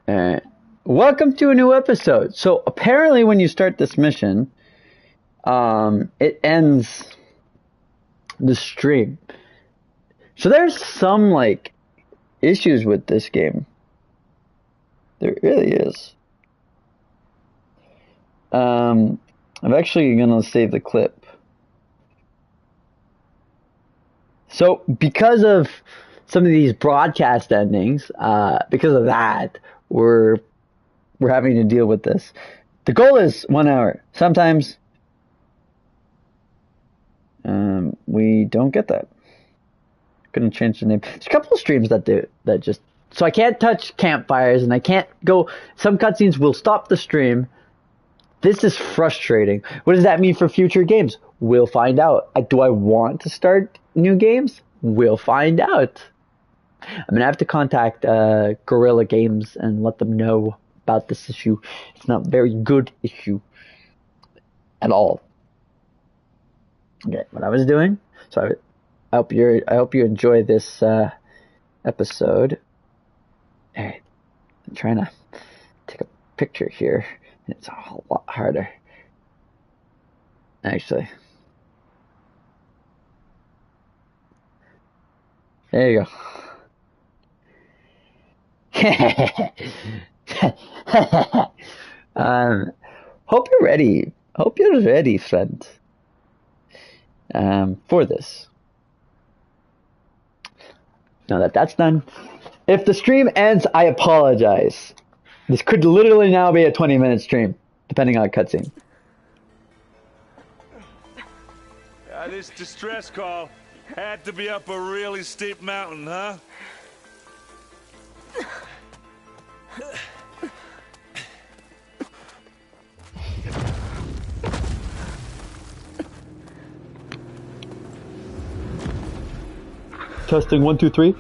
Alright. Welcome to a new episode. So apparently when you start this mission, it ends the stream. So there's some like issues with this game. There really is. I'm actually gonna save the clip. So because of some of these broadcast endings, because of that, we're having to deal with this. The goal is 1 hour. Sometimes we don't get that. Couldn't change the name. There's a couple of streams that do that just so I can't touch campfires and I can't go. Some cutscenes will stop the stream. This is frustrating. What does that mean for future games? We'll find out. Do I want to start new games? We'll find out. I'm gonna have to contact Guerrilla Games and let them know about this issue. It's not a very good issue at all. Okay, what I was doing. So I hope you enjoy this episode. Alright, I'm trying to take a picture here, and it's a whole lot harder. Actually. There you go. Hope you're ready. Hope you're ready, friend. For this. Now that that's done, if the stream ends, I apologize. This could literally now be a 20-minute stream, depending on a cutscene. This distress call had to be up a really steep mountain, huh? Testing 1, 2, 3.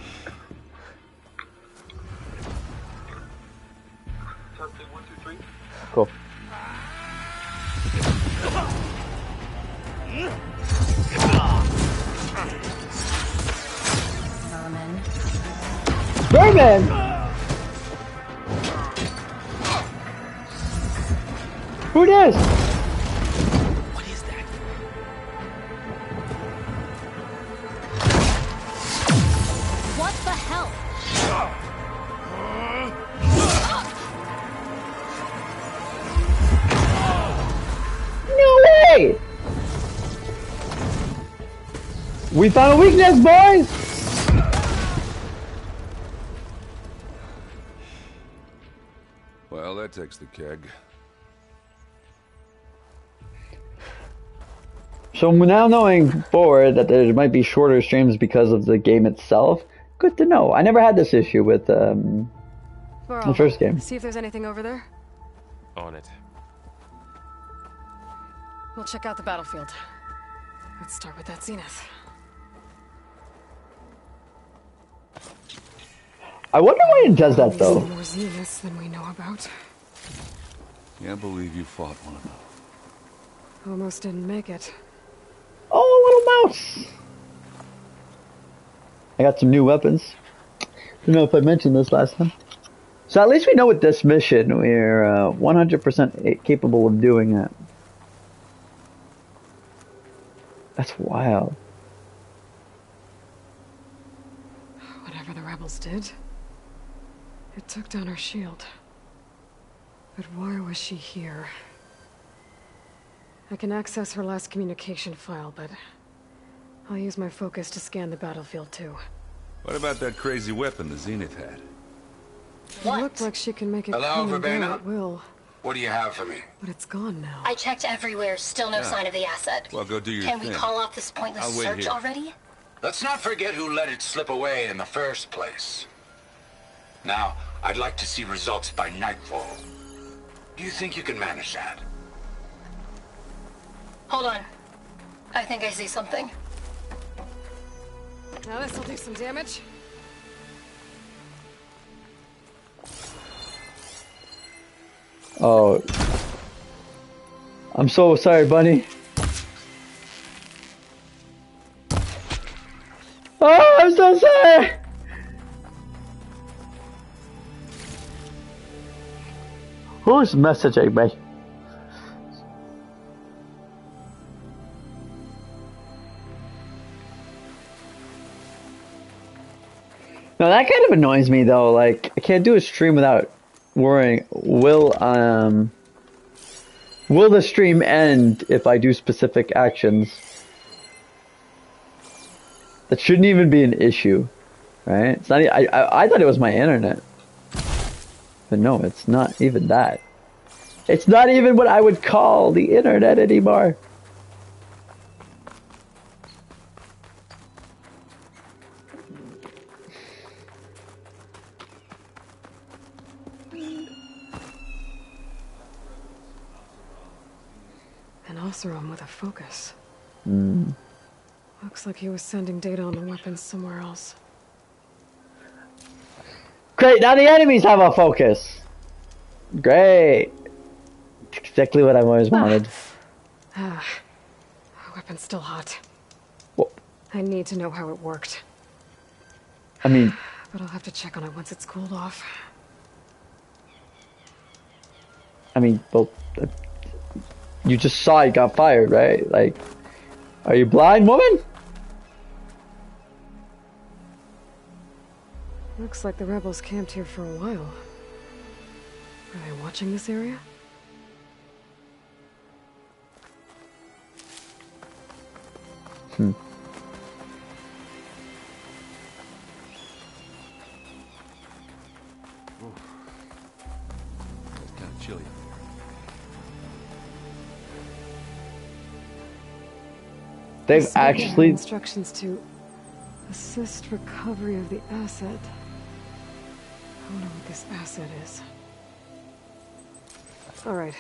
Testing 1, 2, 3. Cool. Vermin! Who this? What is that? What the hell? No way! We found a weakness, boys! Well, that takes the keg. So now knowing forward that there might be shorter streams because of the game itself, good to know. I never had this issue with the first game. See if there's anything over there. On it. We'll check out the battlefield. Let's start with that zenith. I wonder why it does that though. More zeniths than we know about. Can't believe you fought one of them. Almost didn't make it. Oh, a little mouse! I got some new weapons. I don't know if I mentioned this last time. So at least we know with this mission, we're 100% capable of doing that. That's wild. Whatever the rebels did, it took down our shield. But why was she here? I can access her last communication file, but I'll use my focus to scan the battlefield too. What about that crazy weapon the Zenith had? It looked like she can make it Hello, come and go Verbena? at will, What do you have for me? but it's gone now. I checked everywhere, still no sign of the asset. Well, go do your Can thing. we call off this I'll pointless wait search here. already? Let's not forget who let it slip away in the first place. Now, I'd like to see results by nightfall. Do you think you can manage that? Hold on. I think I see something. Now this'll do some damage. Oh. I'm so sorry, Bunny. Oh, I'm so sorry! Who's messaging me? No, that kind of annoys me though. Like, I can't do a stream without worrying. Will the stream end if I do specific actions? That shouldn't even be an issue, right? It's not. I thought it was my internet, but no, it's not even that. It's not even what I would call the internet anymore. An Oseram with a focus. Mm. Looks like he was sending data on the weapons somewhere else. Great, now the enemies have a focus. Great. Exactly what I've always wanted. Ah, weapon's still hot. Well, I need to know how it worked. I mean, But I'll have to check on it once it's cooled off. well, you just saw it got fired, right? Like, are you blind, woman? Looks like the rebels camped here for a while. Are they watching this area? Hmm. It's kind of chilly. They've This weapon had actually... instructions to assist recovery of the asset. I wonder what this asset is. All right.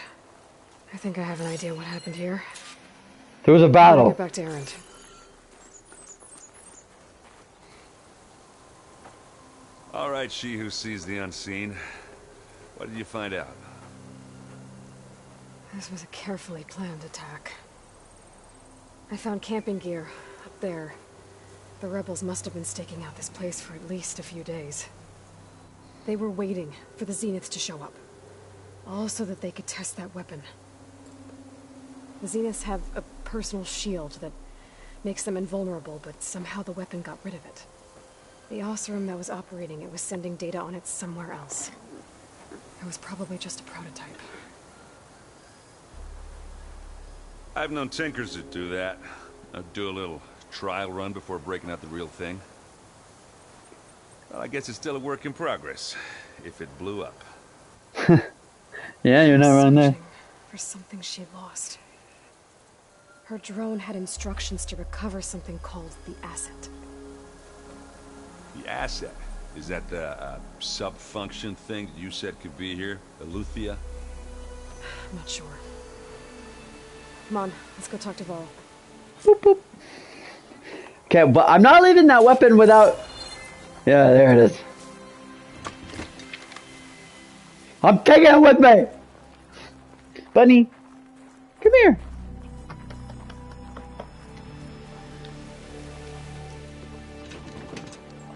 I think I have an idea what happened here. There was a I'll battle. get back to Erend. All right, she who sees the unseen. What did you find out? This was a carefully planned attack. I found camping gear up there. The rebels must have been staking out this place for at least a few days. They were waiting for the Zeniths to show up. All so that they could test that weapon. The Zeniths have a personal shield that makes them invulnerable, but somehow the weapon got rid of it. The Oseram that was operating it was sending data on it somewhere else. It was probably just a prototype. I've known tinkers that do that. I'd do a little trial run before breaking out the real thing. Well, I guess it's still a work in progress, if it blew up. Yeah, you're not wrong there. Searching for something she lost. Her drone had instructions to recover something called the asset. The asset? Is that the sub-function thing that you said could be here? The Luthia? I'm not sure. Come on, let's go talk to Varl. Boop, boop. Okay, but I'm not leaving that weapon without... Yeah, there it is. I'm taking it with me! Bunny, come here.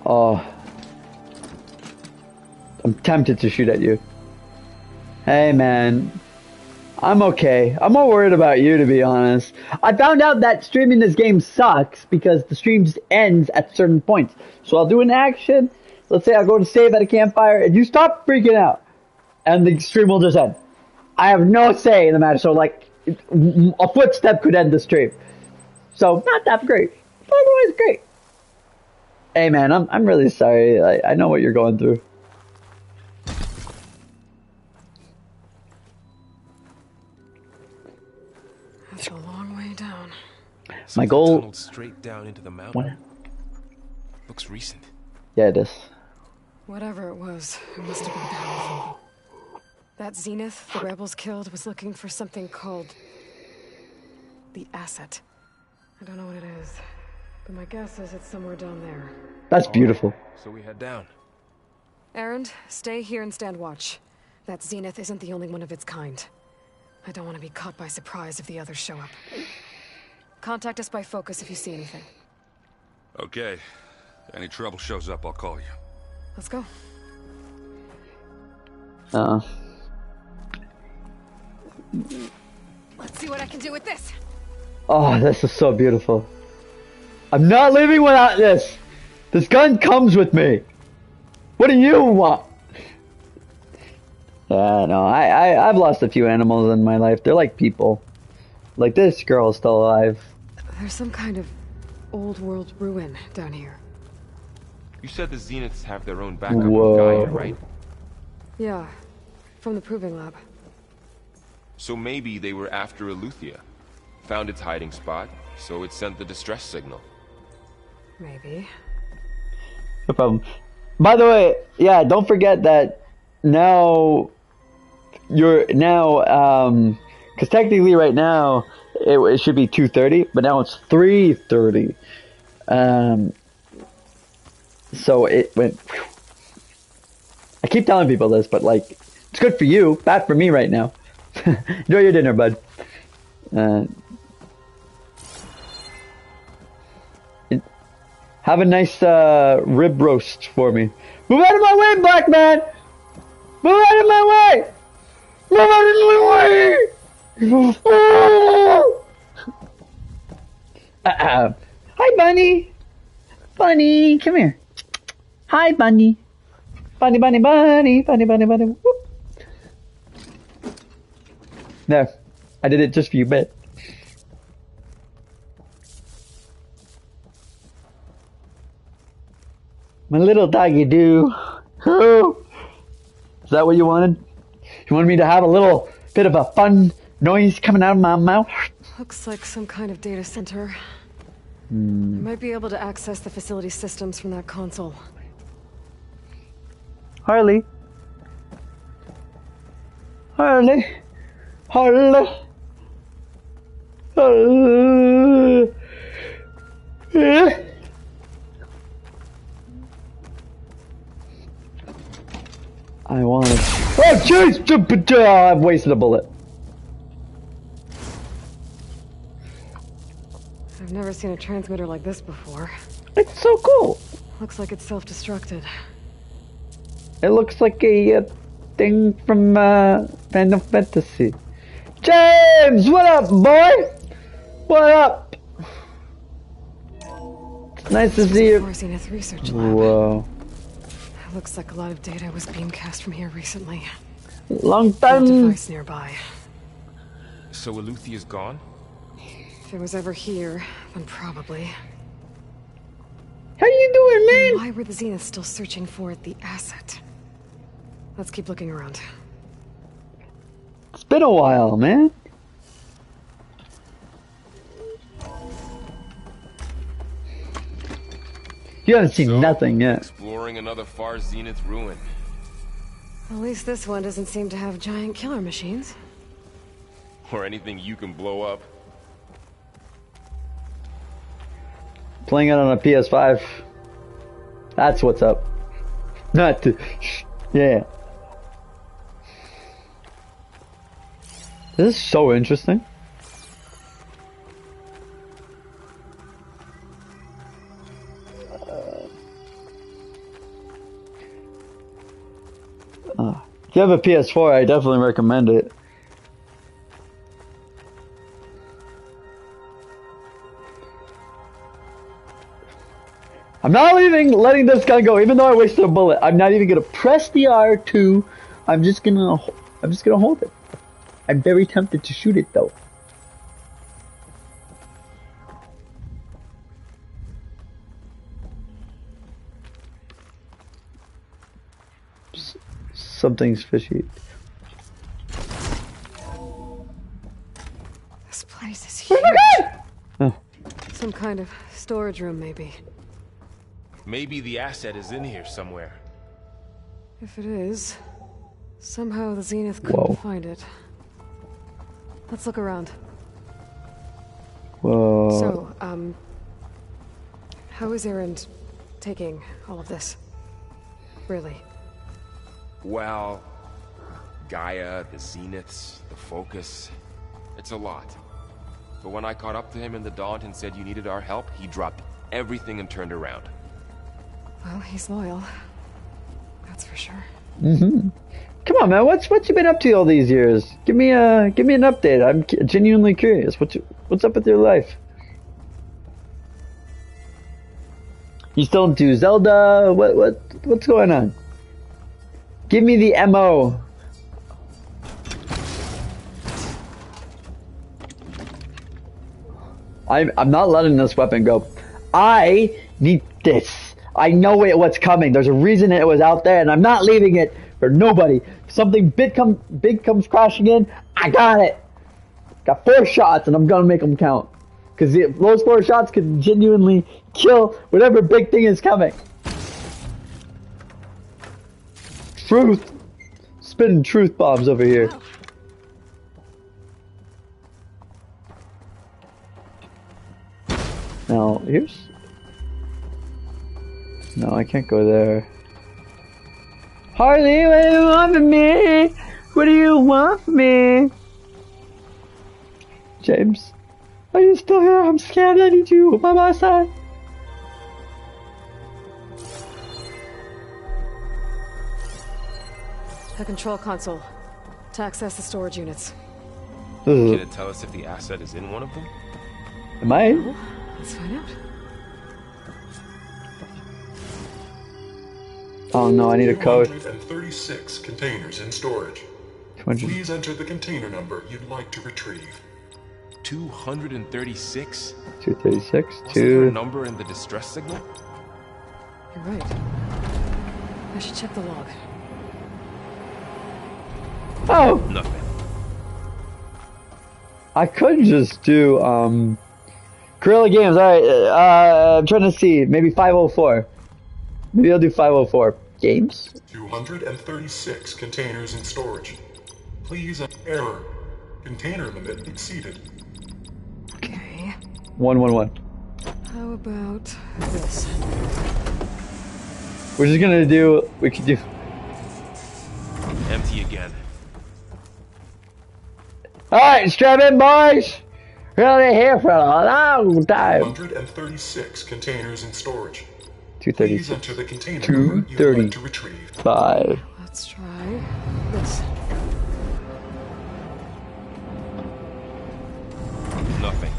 Oh. I'm tempted to shoot at you. Hey, man. I'm okay. I'm more worried about you, to be honest. I found out that streaming this game sucks because the stream just ends at certain points. So I'll do an action. Let's say I'll go to save at a campfire and you stop freaking out. And the stream will just end. I have no say in the matter. So, like, a footstep could end the stream. So, not that great. But otherwise, great. Hey, man, I'm really sorry. I know what you're going through. That's a long way down. My goal... Tunneled straight down into the mountain. What? Looks recent. Yeah, it is. Whatever it was, it must have been powerful. That Zenith the rebels killed was looking for something called... the asset. I don't know what it is, but my guess is it's somewhere down there. That's beautiful. So we head down. Erend, stay here and stand watch. That Zenith isn't the only one of its kind. I don't want to be caught by surprise if the others show up. Contact us by focus if you see anything. Okay. Any trouble shows up, I'll call you. Let's go. Let's see what I can do with this. Oh, this is so beautiful. I'm not leaving without this. This gun comes with me. What do you want? No, I've lost a few animals in my life. They're like people. Like this girl is still alive. There's some kind of old world ruin down here. You said the Zeniths have their own backup Whoa. of Gaia, right? Yeah, from the proving lab. So maybe they were after Aletheia. Found its hiding spot, so it sent the distress signal. Maybe. No problem. By the way, yeah, don't forget that now you're now because technically right now it should be 2:30, but now it's 3:30. So it went. I keep telling people this, but like it's good for you, bad for me right now. Enjoy your dinner, bud. Have a nice rib roast for me. Move out of my way, black man! Move out of my way! Move out of my way! Hi, Bunny! Bunny, come here. Hi, Bunny. Bunny, bunny, bunny, bunny, bunny, bunny. Whoop. There. I did it just for you, babe. My little doggy do. Is that what you wanted? You wanted me to have a little bit of a fun noise coming out of my mouth? Looks like some kind of data center. I might be able to access the facility systems from that console. Harley. Harley. Harley. Harley. I want to. Oh, jeez! I've wasted a bullet. I've never seen a transmitter like this before. It's so cool. Looks like it's self-destructed. It looks like a thing from Final Fantasy. James, what up, boy? What up? It's nice to see you. Zenith research lab. Whoa. Looks like a lot of data was beamcast from here recently. Long No time. device nearby. So Aletheia's gone? If it was ever here, then probably. How you doing, man? Why were the Zeniths still searching for the asset? Let's keep looking around. It's been a while, man. You haven't seen nothing yet. Exploring another far Zenith ruin. At least this one doesn't seem to have giant killer machines. Or anything you can blow up. Playing it on a PS5. That's what's up. Not to, yeah. This is so interesting. If you have a PS4, I definitely recommend it. I'm not letting this gun go, even though I wasted a bullet. I'm not even gonna press the R2. I'm just gonna hold it. I'm very tempted to shoot it though. Something's fishy. This place is huge. Oh. Some kind of storage room, maybe. Maybe the asset is in here somewhere. If it is, somehow the Zenith couldn't find it. Let's look around. Whoa. So, how is Erend taking all of this? Really? Well, Gaia, the Zeniths, the Focus. It's a lot. But when I caught up to him in the Daunt and said you needed our help, he dropped everything and turned around. Well, he's loyal. That's for sure. Come on, man. What's you been up to all these years? Give me an update. I'm genuinely curious. What's up with your life? You still do Zelda? What's going on? Give me the MO. I'm not letting this weapon go. I need this. I know what's coming. There's a reason it was out there, and I'm not leaving it for nobody. If something big comes crashing in, I got it. Got 4 shots, and I'm gonna make them count. Because those 4 shots could genuinely kill whatever big thing is coming. Truth. Spitting truth bombs over here. Now, here's... No, I can't go there. Harley, what do you want from me? What do you want from me? James, are you still here? I'm scared. I need you by my side. The control console. To access the storage units. Can it tell us if the asset is in one of them? Am I? Oh, let's find out. Oh no, I need a code. 236 containers in storage. 200. Please enter the container number you'd like to retrieve. 236? 236. Wasn't there a number in the distress signal? You're right. I should check the log. Oh! Nothing. I could just do, Gorilla Games, alright, I'm trying to see, maybe 504. Maybe I'll do 504. Games? 236 containers in storage. Please, error. Container limit exceeded. Okay. 111. How about this? We're just gonna do, we could do... Empty again. Alright, strap in, boys! We're only here for a long time. 236 containers in storage. 230. Please enter the container number you'd like to retrieve. 5. Let's try this. Nothing.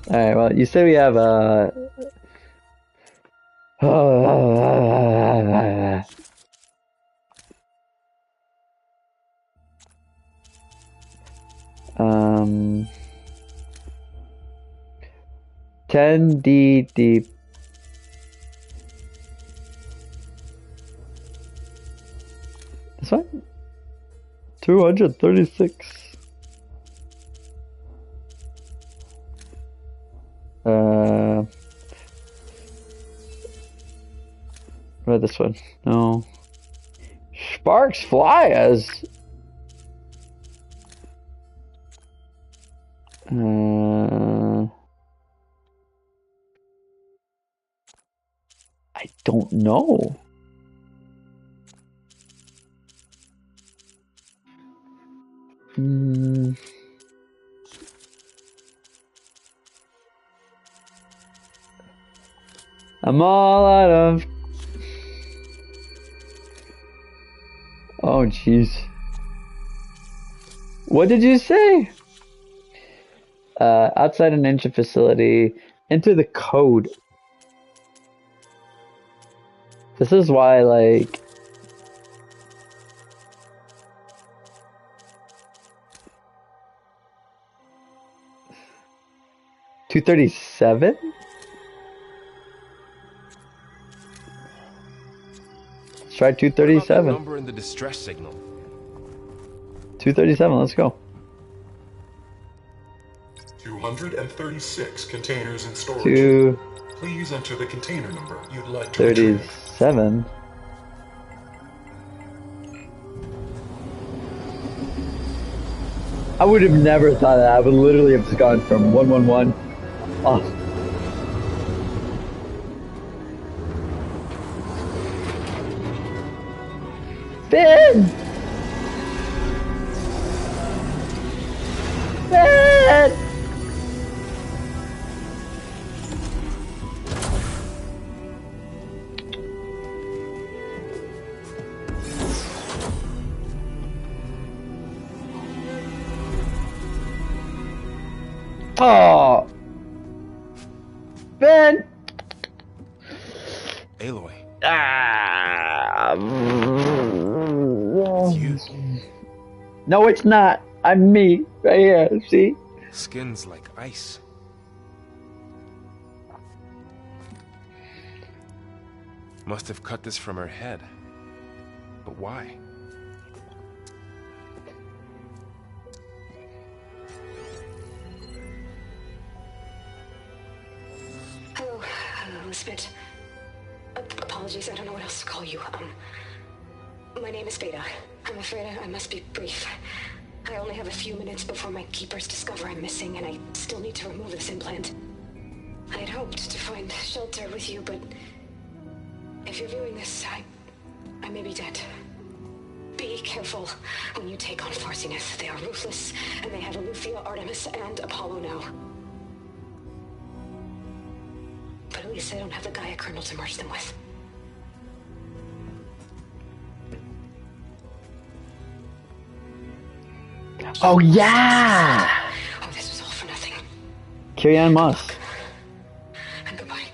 Alright, well, you say we have, um... 10D deep. This one? 236. What about this one? No. Sparks Flyers. I don't know. I'm all out of... Oh, jeez. What did you say? Outside an engine facility, enter the code. This is why, like... $237? Let's try 237. Number in the distress signal. 237, let's go. 236 containers in storage. 237. Please enter the container number you'd like to retrieve. I would have never thought that. I would literally have just gone from 111 off. Finn! Finn! Oh, Ben. Aloy, Ah. it's you. No, it's not. I'm me right here. See? Skin's like ice. Must have cut this from her head. But why? Hello, Elizabeth. Apologies, I don't know what else to call you. My name is Beta. I'm afraid I must be brief. I only have a few minutes before my keepers discover I'm missing, and I still need to remove this implant. I had hoped to find shelter with you, but if you're viewing this, I may be dead. Be careful when you take on Farsiness. They are ruthless, and they have Eleuthia, Artemis, and Apollo now. But at least I don't have the Gaia kernel to merge them with. Oh yeah. Oh, this was all for nothing. Carrie Ann Moss. And goodbye.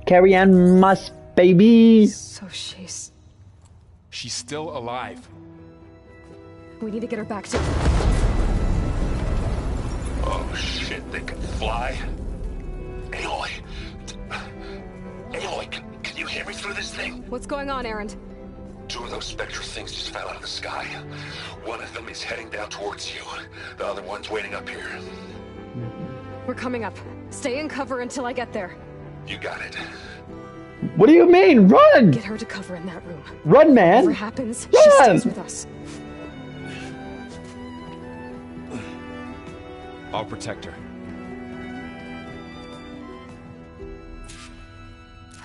Carrie Ann Moss, baby. So she's... She's still alive. We need to get her back to... Oh shit, they can fly? Aloy! Aloy, can you hear me through this thing? What's going on, Erend? 2 of those Spectre things just fell out of the sky. One of them is heading down towards you. The other one's waiting up here. We're coming up. Stay in cover until I get there. You got it. What do you mean? Run! Get her to cover in that room. Run, man! Whatever happens, Run! she stays with us. I'll protect her.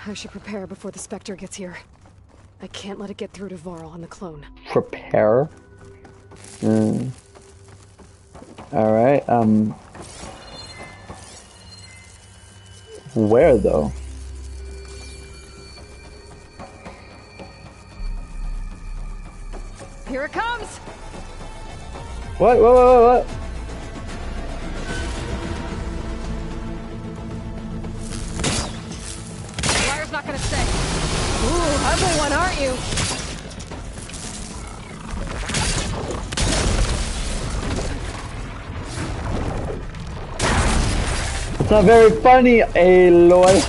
I should prepare before the Spectre gets here. I can't let it get through to Varl and the clone. Prepare. Alright, where though? Here it comes! What? The wire's not gonna stay. Ooh, ugly one, aren't you? It's not very funny, Aloy.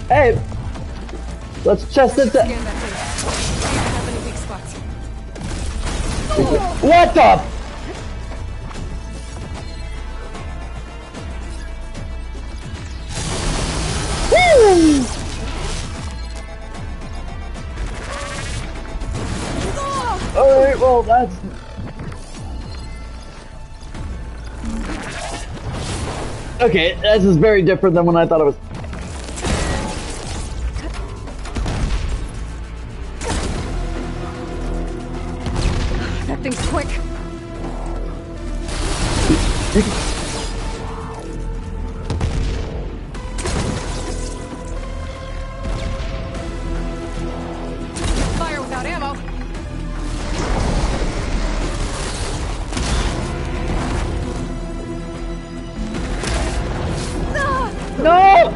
Hey! Let's chest it. Scan that thing. See if it has any weak spots. What the? Woo! Alright, well, that's... Okay, this is very different than when I thought it was. That thing's quick. Fire without ammo. No!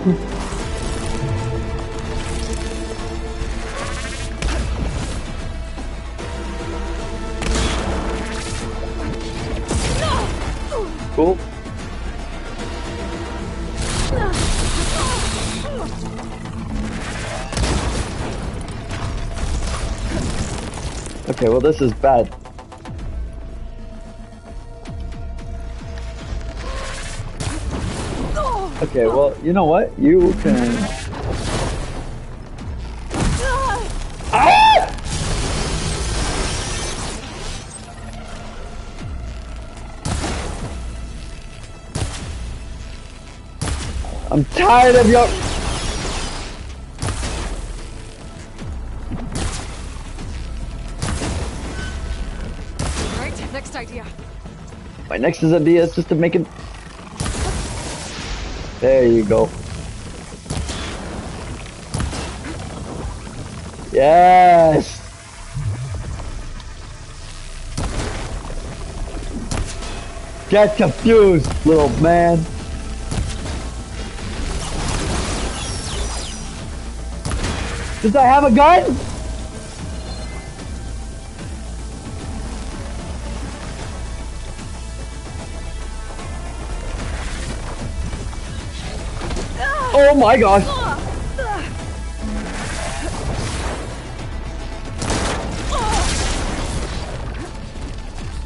Cool. Okay, well this is bad. Okay, well, you know what? You can... Ah! I'm tired of your... Right, next idea. My next idea is just to make it... There you go. Yes! Get confused, little man. Does I have a gun? Oh my gosh.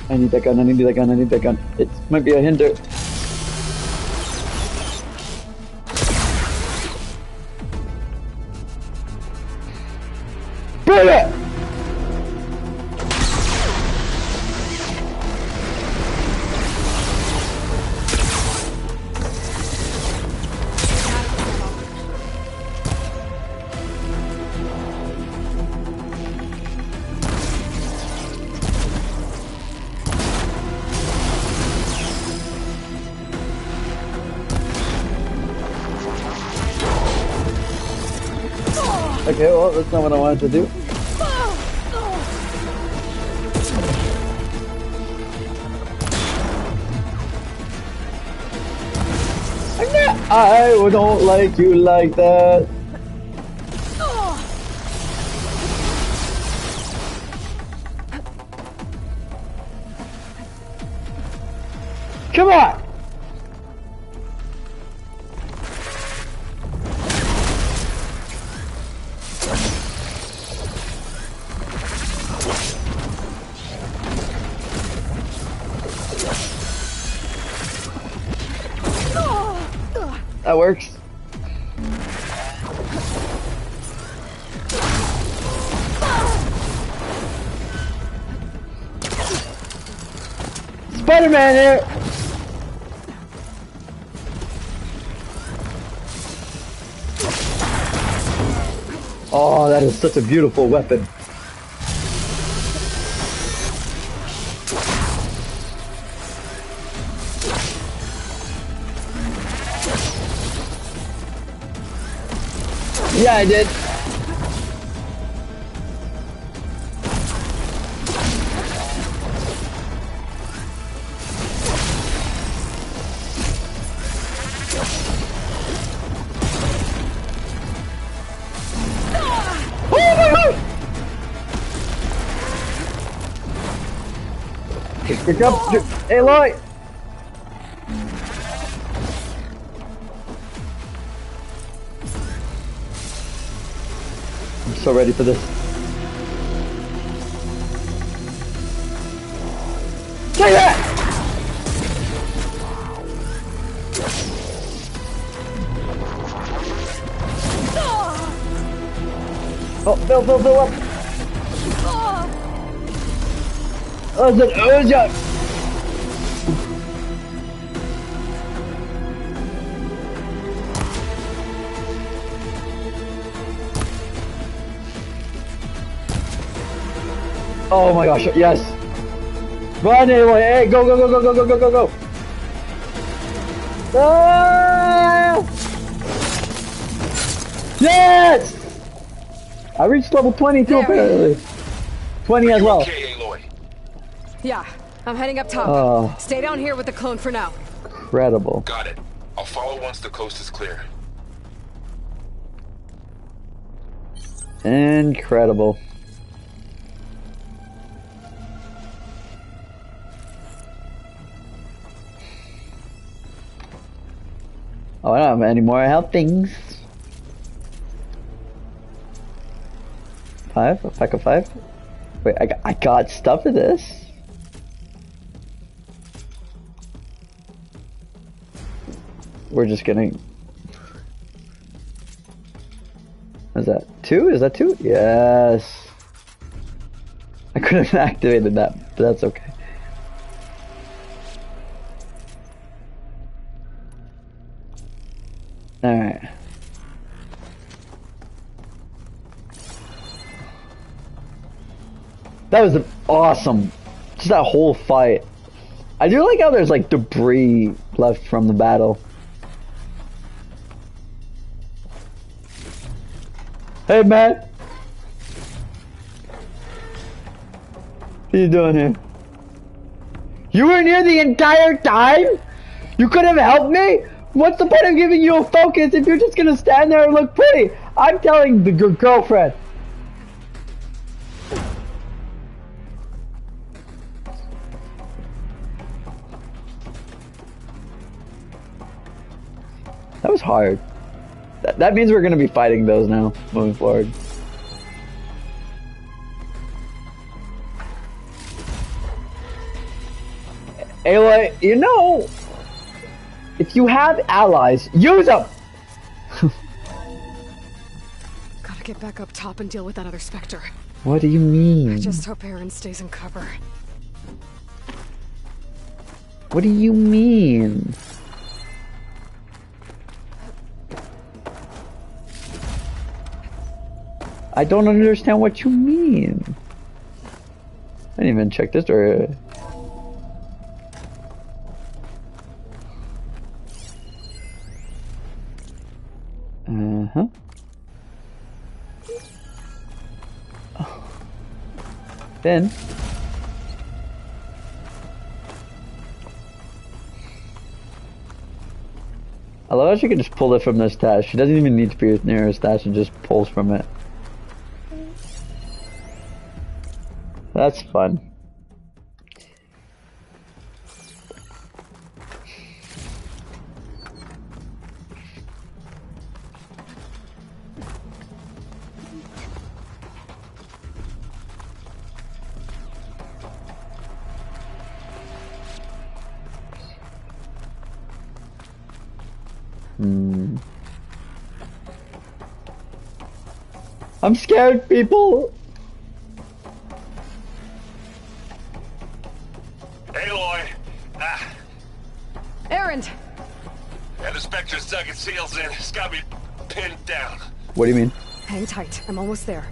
I need that gun, I need that gun, I need that gun. It might be a hinder. Bring it! Okay, well, that's not what I wanted to do. I don't like you like that. Come on! That works. Spider-Man here! Oh, that is such a beautiful weapon. Yeah, I did. Oh my God! Pick up, Aloy! I'm so ready for this. Take that! Oh, fill up! Oh, it's an Oja! Oh my gosh, yes! Run, Aloy! Hey, go, go, go, go, go, go, go, go, go! Ah! Yes! I reached level 22 apparently. 20 as well. Okay, Aloy. Yeah, I'm heading up top. Stay down here with the clone for now. Incredible. Got it. I'll follow once the coast is clear. Incredible. Oh, I don't have any more health things. 5? A pack of 5? Wait, I got stuff for this? We're just gonna... Is that 2? Is that 2? Yes. I could have activated that, but that's okay. Alright. That was awesome. Just that whole fight. I do like how there's like debris left from the battle. Hey man! What are you doing here? You were near the entire time? You could have helped me? What's the point of giving you a focus if you're just gonna stand there and look pretty? I'm telling your girlfriend. That was hard. That means we're gonna be fighting those now, moving forward. Aloy, you know, if you have allies, use them! Gotta get back up top and deal with that other Spectre. What do you mean? I just hope Aaron stays in cover. What do you mean? I don't understand what you mean. I didn't even check this door. Uh-huh. Oh. Then I love how she can just pull it from this stash. She doesn't even need to be near her stash and just pulls from it. That's fun. I'm scared, people! Aloy! Aaron! Yeah, the Spectre's dug its heels in. It's got me pinned down. What do you mean? Hang tight. I'm almost there.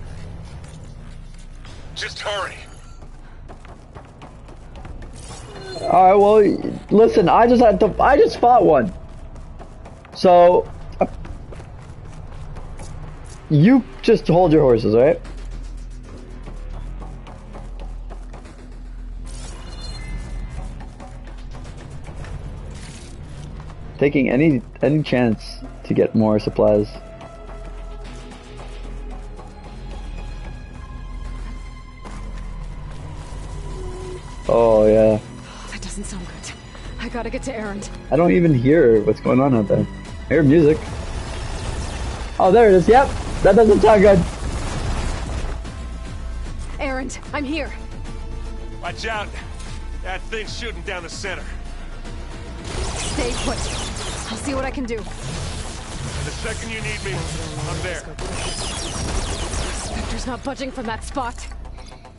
Just hurry. Alright, well, listen, I just fought one. So, you just hold your horses, alright? Taking any chance to get more supplies. Oh yeah. That doesn't sound good. I gotta get to Aaron. I don't even hear what's going on out there. I hear music. Oh, there it is. Yep. That doesn't sound good. Aaron, I'm here. Watch out. That thing's shooting down the center. Stay put. I'll see what I can do. The second you need me, I'm there. Spectre's not budging from that spot.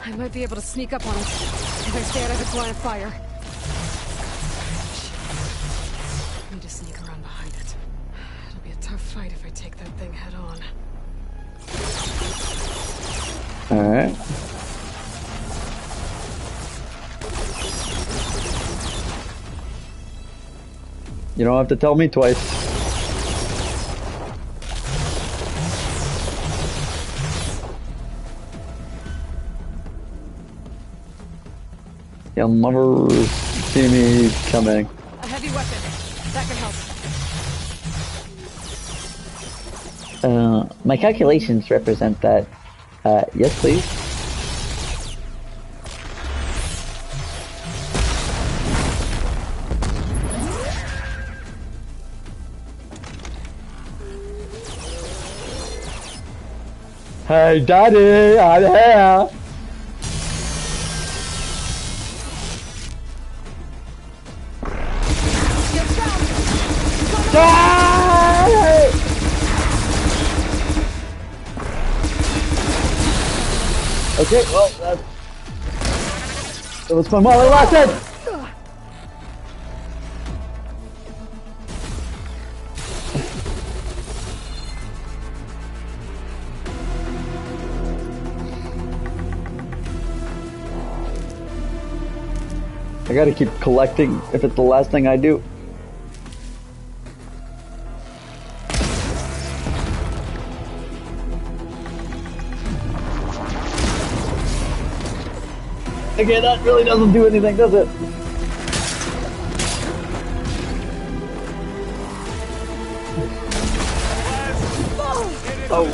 I might be able to sneak up on it if I stay out of its line of fire. Need to sneak around behind it. It'll be a tough fight if I take that thing head on. Alright. You don't have to tell me twice. You'll never see me coming. A heavy weapon. That can help. My calculations represent that. Yes, please. Hey, Daddy, I'm here. Okay, well, that was my molly last hit. I gotta keep collecting if it's the last thing I do. Okay, that really doesn't do anything, does it? Oh.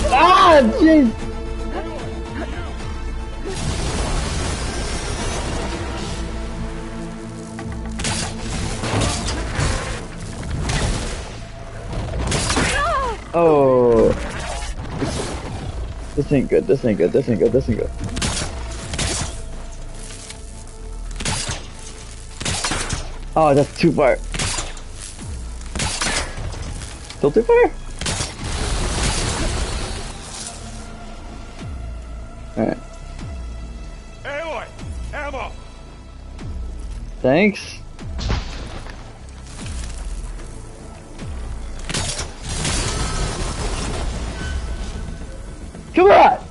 Ah, jeez. Oh. This ain't good. This ain't good. This ain't good. This ain't good. Oh, that's too far. Still too far? Alright. Aloy! Ammo! Thanks. Come on!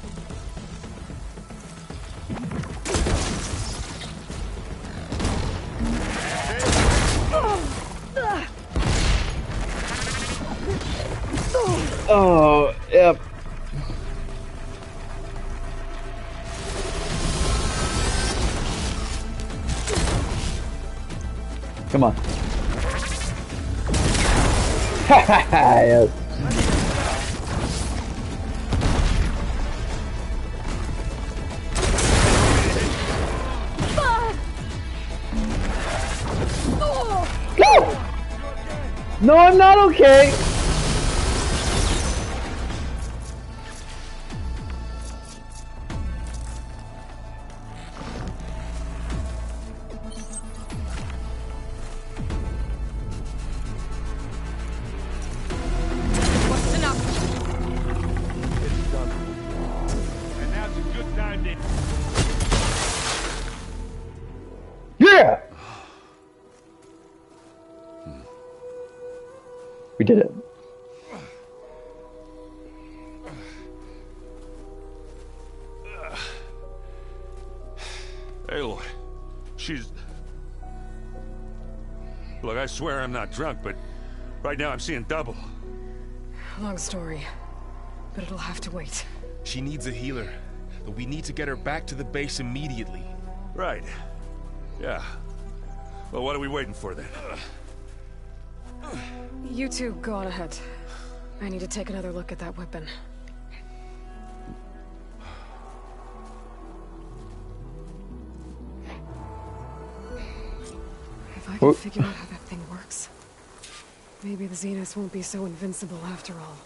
Oh, yep. Come on. Yes. No, I'm not okay. What's enough? It's done. And now's a good time to... Yeah. We did it. Aloy, she's... Look, I swear I'm not drunk, but right now I'm seeing double. Long story, but it'll have to wait. She needs a healer, but we need to get her back to the base immediately. Right. Yeah. Well, what are we waiting for then? You two go on ahead. I need to take another look at that weapon. If I can figure out how that thing works, maybe the Zeniths won't be so invincible after all.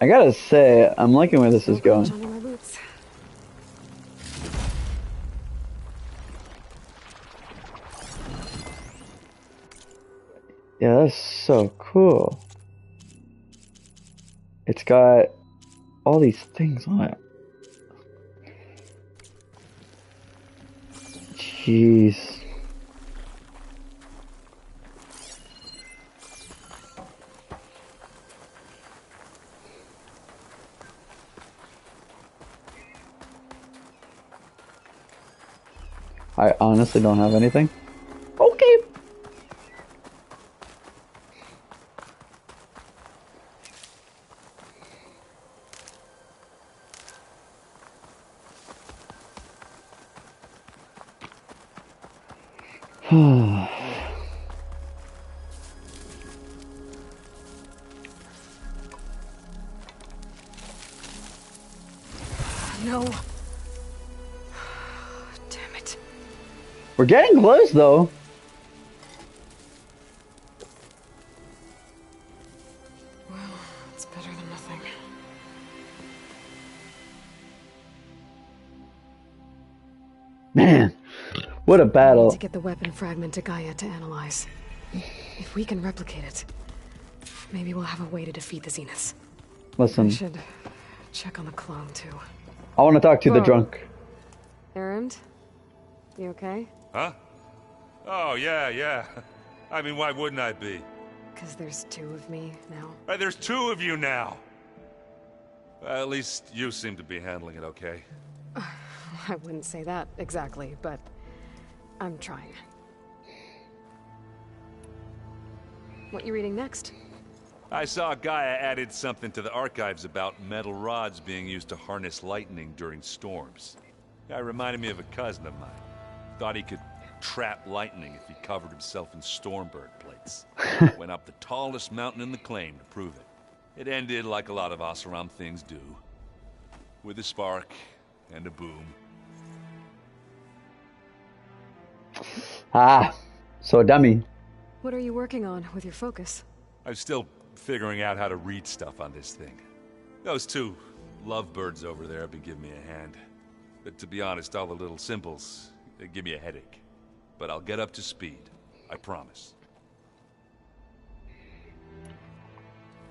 I gotta say, I'm liking where this is going. Under my boots. Yeah, that's so cool. It's got all these things on it. Jeez. I honestly don't have anything. Okay. No. Damn it. We're getting close, though. Well, it's better than nothing. Man, what a I need battle. to get the weapon fragment to Gaia to analyze. If we can replicate it, maybe we'll have a way to defeat the Zeniths. Listen, I should check on the clone, too. I want to talk to the Whoa. drunk. Errand? You okay? Huh? Oh, yeah. I mean, why wouldn't I be? Because there's two of me now. Right, there's two of you now. At least you seem to be handling it okay. I wouldn't say that exactly, but I'm trying. What you reading next? I saw Gaia added something to the archives about metal rods being used to harness lightning during storms. Guy reminded me of a cousin of mine. Thought he could trap lightning if he covered himself in Stormbird plates. Went up the tallest mountain in the claim to prove it. It ended like a lot of Oseram things do. With a spark and a boom. Ah, so dummy. What are you working on with your focus? I'm still figuring out how to read stuff on this thing. Those two lovebirds over there have been giving me a hand. But to be honest, all the little symbols, they give me a headache. But I'll get up to speed. I promise.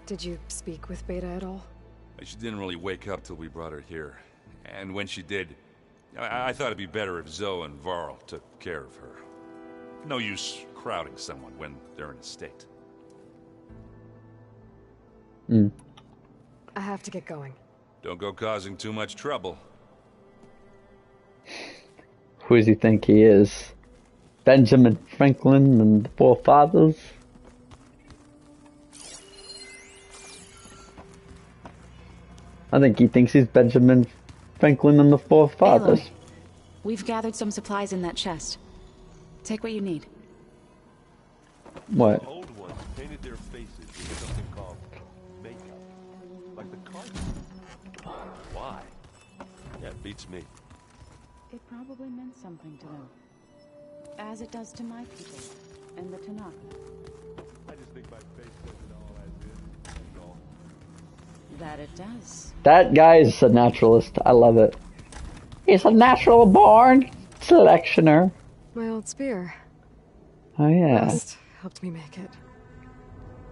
Did you speak with Beta at all? She didn't really wake up till we brought her here. And when she did, I thought it'd be better if Zoe and Varl took care of her. No use crowding someone when they're in a state. I have to get going. Don't go causing too much trouble. Who does he think he is? Benjamin Franklin and the forefathers? I think he thinks he's Benjamin Franklin and the forefathers. Aloy, we've gathered some supplies in that chest. Take what you need. What? Old ones painted their faces with something called makeup. Like the cartoon. Why? Yeah, it beats me. It probably meant something to them. As it does to my people and the Tanakh. I just think my face says it all as is. That's all. That it does. That guy is a naturalist. I love it. He's a natural born selectioner. My old spear. Oh yeah. Rust helped me make it.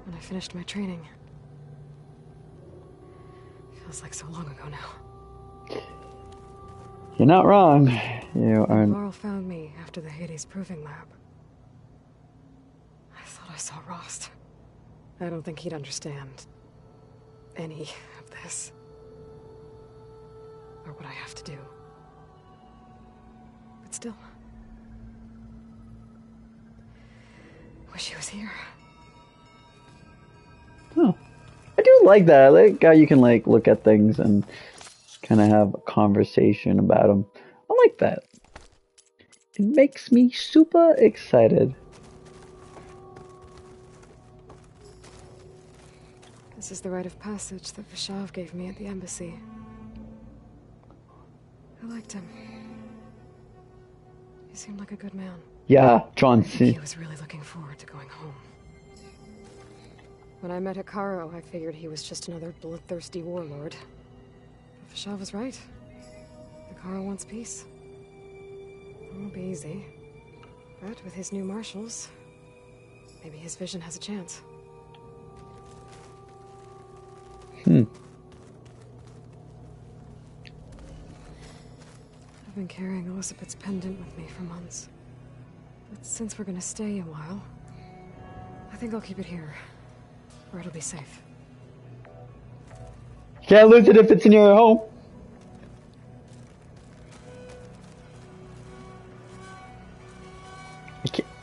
When I finished my training. Feels like so long ago now. You're not wrong. You are. Carl found me after the Hades proving lab. I thought I saw Rost. I don't think he'd understand any of this. Or what I have to do. But still. Wish he was here. Oh, I do like that. I like how you can like look at things and kind of have a conversation about them. I like that. It makes me super excited. This is the rite of passage that Vishav gave me at the embassy. I liked him. He seemed like a good man. Yeah, John C. He was really looking forward to going home. When I met Hikaru, I figured he was just another bloodthirsty warlord. But Vishav was right. Hikaru wants peace. It won't be easy. But with his new marshals, maybe his vision has a chance. Hmm. I've been carrying Elizabeth's pendant with me for months. But since we're gonna stay a while, I think I'll keep it here, where it'll be safe. Can't lose it if it's in your home.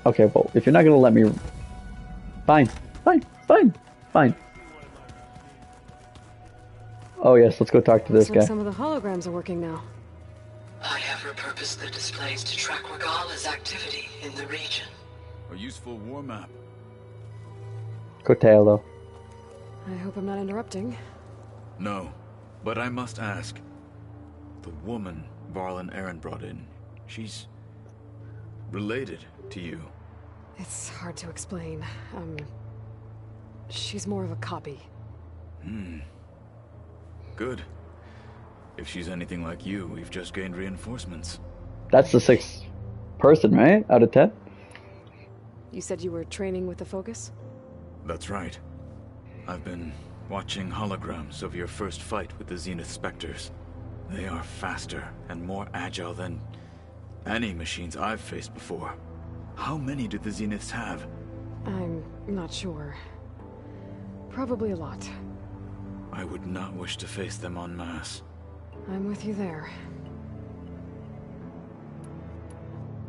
Okay, well, if you're not gonna let me... Fine. Oh yes, let's go talk to this Looks like guy. some of the holograms are working now. I have repurposed the displays to track Regala's activity in the region. A useful war map. Go Hoylo. I hope I'm not interrupting. No, but I must ask. The woman Varl and Aaron brought in, she's related to you. It's hard to explain. She's more of a copy. Good. If she's anything like you, we've just gained reinforcements. That's the 6th person, right? Out of 10? You said you were training with the Focus? That's right. I've been watching holograms of your first fight with the Zenith Spectres. They are faster and more agile than any machines I've faced before. How many do the Zeniths have? I'm not sure. Probably a lot. I would not wish to face them en masse. I'm with you there.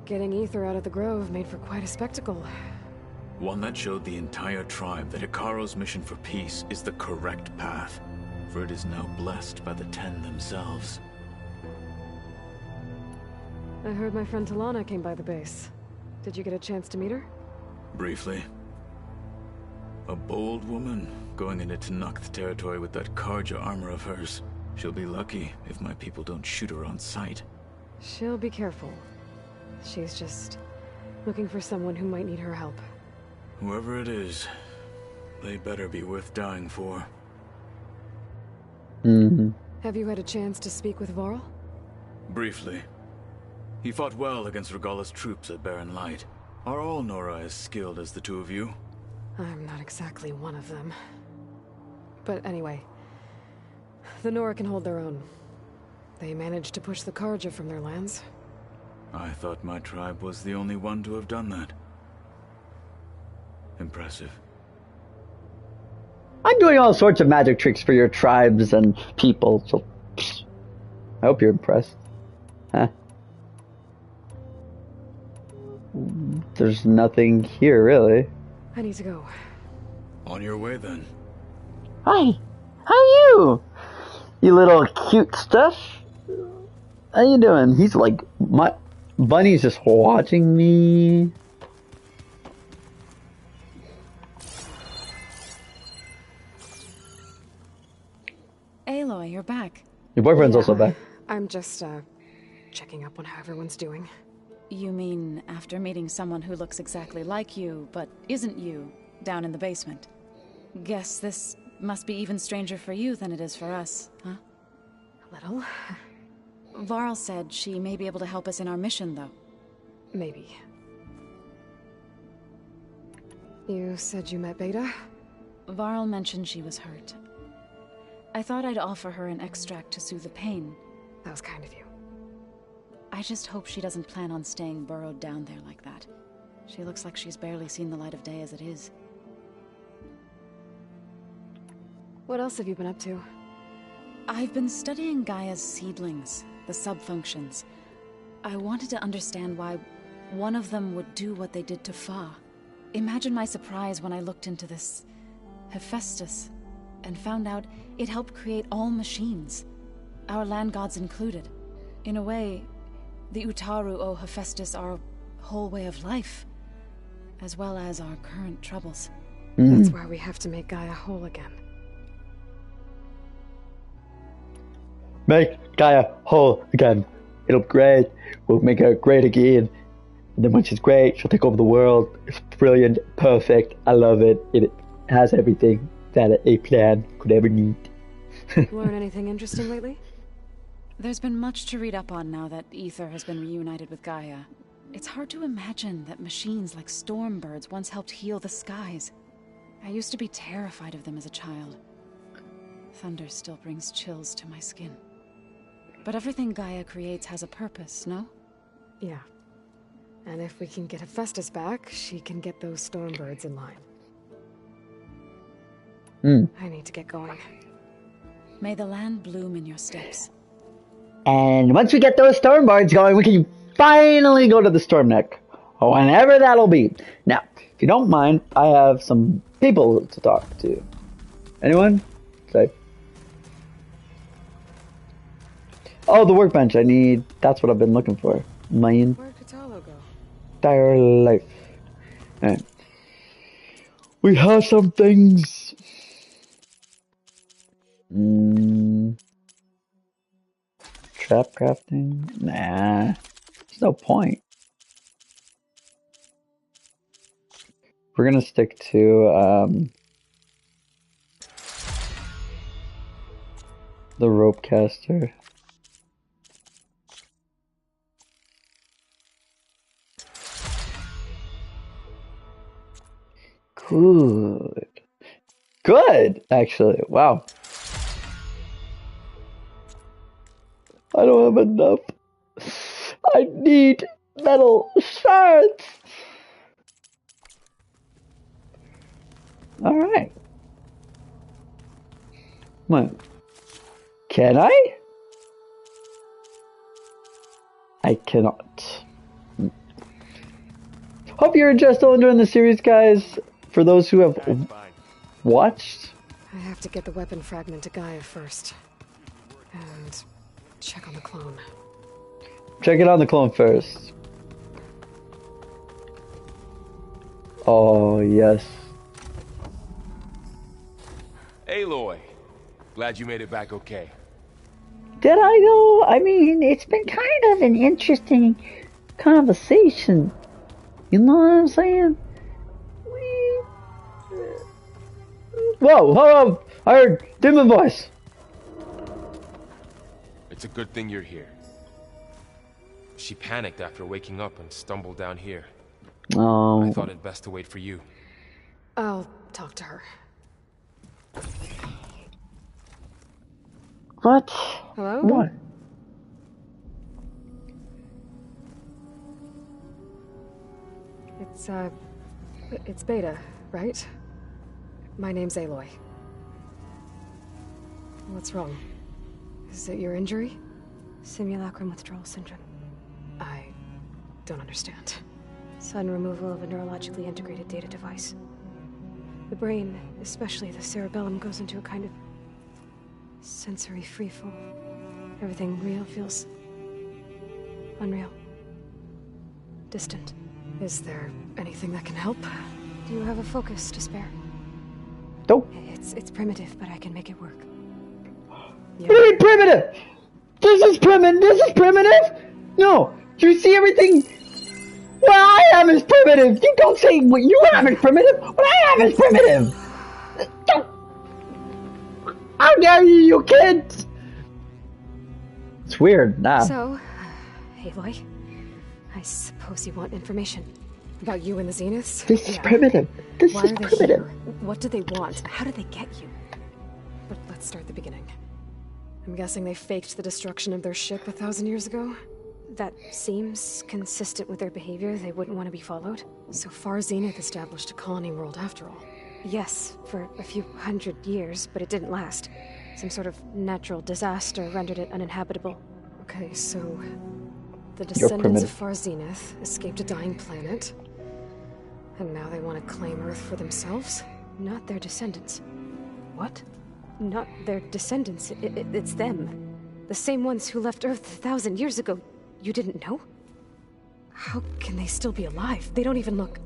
Getting Ether out of the Grove made for quite a spectacle. One that showed the entire tribe that Hikaru's mission for peace is the correct path, for it is now blessed by the Ten themselves. I heard my friend Talana came by the base. Did you get a chance to meet her? Briefly. A bold woman going into Tenakth territory with that Karja armor of hers. She'll be lucky if my people don't shoot her on sight. She'll be careful. She's just looking for someone who might need her help. Whoever it is, they better be worth dying for. Have you had a chance to speak with Varl? Briefly. He fought well against Regalla's troops at Barren Light. Are all Nora as skilled as the two of you? I'm not exactly one of them. But anyway, the Nora can hold their own. They managed to push the Karja from their lands. I thought my tribe was the only one to have done that. Impressive. I'm doing all sorts of magic tricks for your tribes and people, so I hope you're impressed. Huh? There's nothing here, really. I need to go. On your way, then. Hi! How are you? You little cute stuff? How you doing? He's like, my Bunny's just watching me. Aloy, you're back. Your boyfriend's also back. I'm just, checking up on how everyone's doing. You mean after meeting someone who looks exactly like you, but isn't you, down in the basement? Guess this must be even stranger for you than it is for us, huh? A little. Varl said she may be able to help us in our mission, though. Maybe. You said you met Beta? Varl mentioned she was hurt. I thought I'd offer her an extract to soothe the pain. That was kind of you. I just hope she doesn't plan on staying burrowed down there like that. She looks like she's barely seen the light of day as it is. What else have you been up to? I've been studying Gaia's seedlings, the subfunctions. I wanted to understand why one of them would do what they did to Fa. Imagine my surprise when I looked into this Hephaestus and found out it helped create all machines, our land gods included. In a way, the Utaru owe Hephaestus our whole way of life, as well as our current troubles. That's why we have to make Gaia whole again. Make Gaia whole again. It'll be great. We'll make her great again. And then when she's great, she'll take over the world. It's brilliant, perfect. I love it. It has everything that a plan could ever need. Learn anything interesting lately? There's been much to read up on now that Ether has been reunited with Gaia. It's hard to imagine that machines like Stormbirds once helped heal the skies. I used to be terrified of them as a child. Thunder still brings chills to my skin. But everything Gaia creates has a purpose, no? Yeah. And if we can get Hephaestus back, she can get those Stormbirds in line. I need to get going. May the land bloom in your steps. And once we get those Stormbirds going, we can finally go to the Storm Neck. Whenever that'll be. Now, if you don't mind, I have some people to talk to. Anyone? Say. Oh, the workbench. I need... That's what I've been looking for. Mine. Where'd Katalo go? Entire life. Alright. We have some things. Trap crafting? Nah. There's no point. We're gonna stick to the rope caster. Good. Good, actually. Wow. I don't have enough. I need metal shards. Alright. What? Can I? I cannot. Hope you're still enjoying the series, guys. For those who have watched. I have to get the weapon fragment to Gaia first. And check on the clone. Check it on the clone first. Oh, yes. Aloy, glad you made it back okay. Did I though? I mean, it's been kind of an interesting conversation. You know what I'm saying? Whoa, whoa, I heard demon voice. It's a good thing you're here. She panicked after waking up and stumbled down here. Oh. I thought it best to wait for you. I'll talk to her. What? Hello? What? It's Beta, right? My name's Aloy. What's wrong? Is it your injury? Simulacrum withdrawal syndrome. I don't understand. Sudden removal of a neurologically integrated data device. The brain, especially the cerebellum, goes into a kind of sensory freefall. Everything real feels unreal. Distant. Is there anything that can help? Do you have a focus to spare? Nope. It's primitive, but I can make it work. Yeah. What do you mean primitive? This is primitive? No. Do you see everything? What I have is primitive. You don't say what you have is primitive. What I have is primitive. Don't. How dare you kids? It's weird. Nah. So, Aloy, I suppose you want information about you and the Zeniths? This is primitive. This Why is are they primitive. here? What do they want? How did they get you? But let's start at the beginning. I'm guessing they faked the destruction of their ship 1,000 years ago? That seems consistent with their behavior. They wouldn't want to be followed. So far, Zenith established a colony world after all. Yes, for a few hundred years, but it didn't last. Some sort of natural disaster rendered it uninhabitable. Okay, so the descendants of Far Zenith escaped a dying planet, and now they want to claim Earth for themselves? Not their descendants. What? Not their descendants. It's them. The same ones who left Earth 1,000 years ago. You didn't know? How can they still be alive? They don't even look...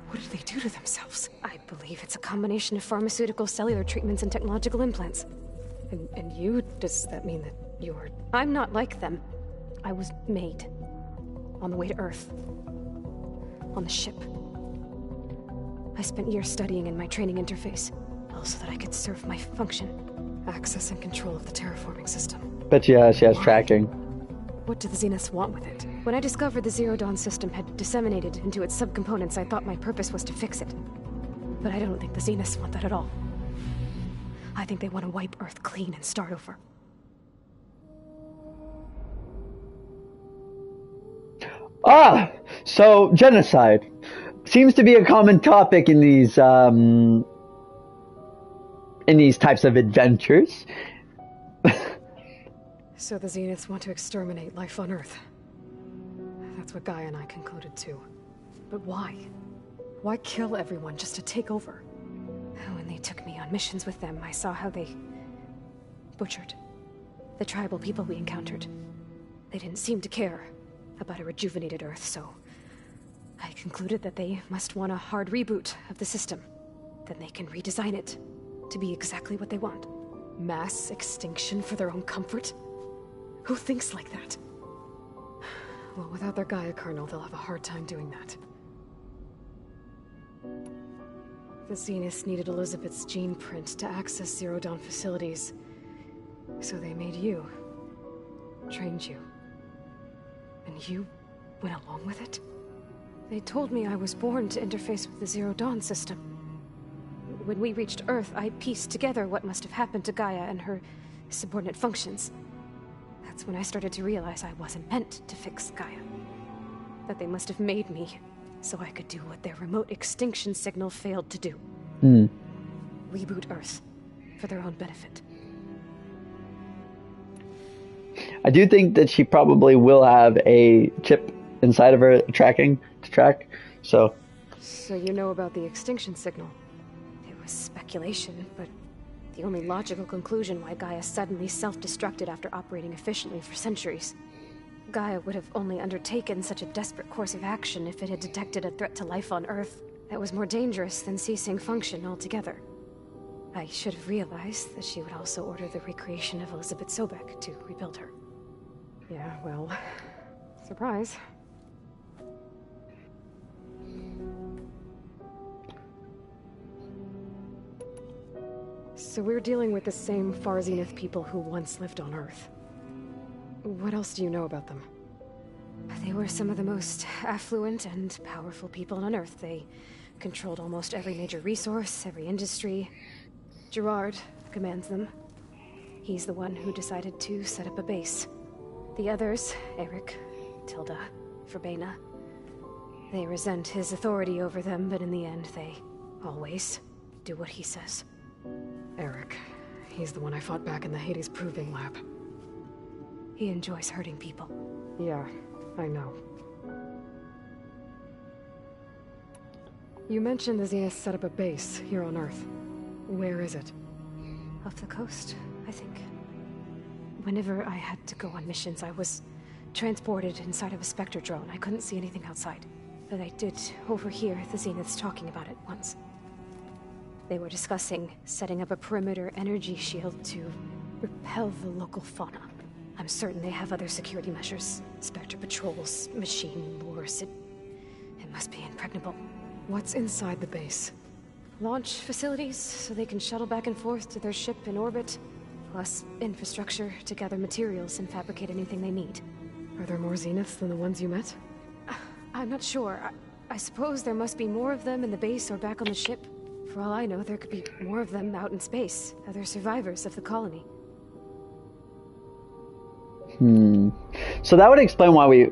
What did they do to themselves? I believe it's a combination of pharmaceutical, cellular treatments, and technological implants. And you? Does that mean that you're... I'm not like them. I was made. On the way to Earth. On the ship. I spent years studying in my training interface, all so that I could serve my function. Access and control of the terraforming system. Bet she has tracking. What do the Zeniths want with it? When I discovered the Zero Dawn system had disseminated into its subcomponents, I thought my purpose was to fix it. But I don't think the Zeniths want that at all. I think they want to wipe Earth clean and start over. Ah! So, genocide. Seems to be a common topic in these types of adventures. So the Zeniths want to exterminate life on Earth. That's what Gaia and I concluded too. But why? Why kill everyone just to take over? When they took me on missions with them, I saw how they butchered the tribal people we encountered. They didn't seem to care about a rejuvenated Earth, so I concluded that they must want a hard reboot of the system. Then they can redesign it to be exactly what they want. Mass extinction for their own comfort? Who thinks like that? Well, without their Gaia kernel, they'll have a hard time doing that. The Zeniths needed Elizabeth's gene print to access Zero Dawn facilities. So they made you. Trained you. And you went along with it? They told me I was born to interface with the Zero Dawn system. When we reached Earth, I pieced together what must have happened to Gaia and her subordinate functions. That's when I started to realize I wasn't meant to fix Gaia. That they must have made me so I could do what their remote extinction signal failed to do. Reboot Earth for their own benefit. I do think that she probably will have a chip inside of her tracking to track, so... So you know about the extinction signal? It was speculation, but the only logical conclusion why Gaia suddenly self-destructed after operating efficiently for centuries. Gaia would have only undertaken such a desperate course of action if it had detected a threat to life on Earth that was more dangerous than ceasing function altogether. I should have realized that she would also order the recreation of Elizabeth Sobek to rebuild her. Yeah, well, surprise. So we're dealing with the same Far Zenith people who once lived on Earth. What else do you know about them? They were some of the most affluent and powerful people on Earth. They controlled almost every major resource, every industry. Gerard commands them. He's the one who decided to set up a base. The others, Eric, Tilda, Verbena, they resent his authority over them, but in the end, they always do what he says. Eric. He's the one I fought back in the Hades Proving Lab. He enjoys hurting people. Yeah, I know. You mentioned the Zenith set up a base here on Earth. Where is it? Off the coast, I think. Whenever I had to go on missions, I was transported inside of a Spectre drone. I couldn't see anything outside. But I did overhear the Zeniths talking about it once. They were discussing setting up a perimeter energy shield to repel the local fauna. I'm certain they have other security measures. Spectre patrols, machine lures. It must be impregnable. What's inside the base? Launch facilities, so they can shuttle back and forth to their ship in orbit. Plus infrastructure to gather materials and fabricate anything they need. Are there more Zeniths than the ones you met? I'm not sure. I suppose there must be more of them in the base or back on the ship. For all I know, there could be more of them out in space. Other survivors of the colony. So that would explain why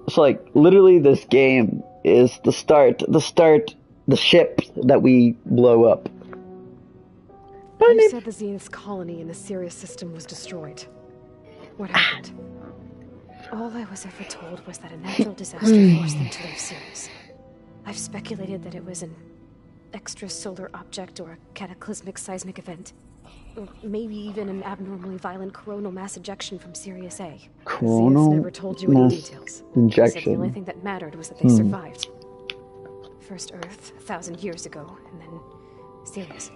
so like literally this game is the ship that we blow up. You said the Zenith's colony in the Sirius system was destroyed. What happened? All I was ever told was that a natural disaster forced them to leave Sirius. I've speculated that it was an extrasolar object or a cataclysmic seismic event. Or maybe even an abnormally violent coronal mass ejection from Sirius A. Coronal Zenith never told you any details. Injection. He said the only thing that mattered was that they survived. First Earth, 1,000 years ago, and then Sirius.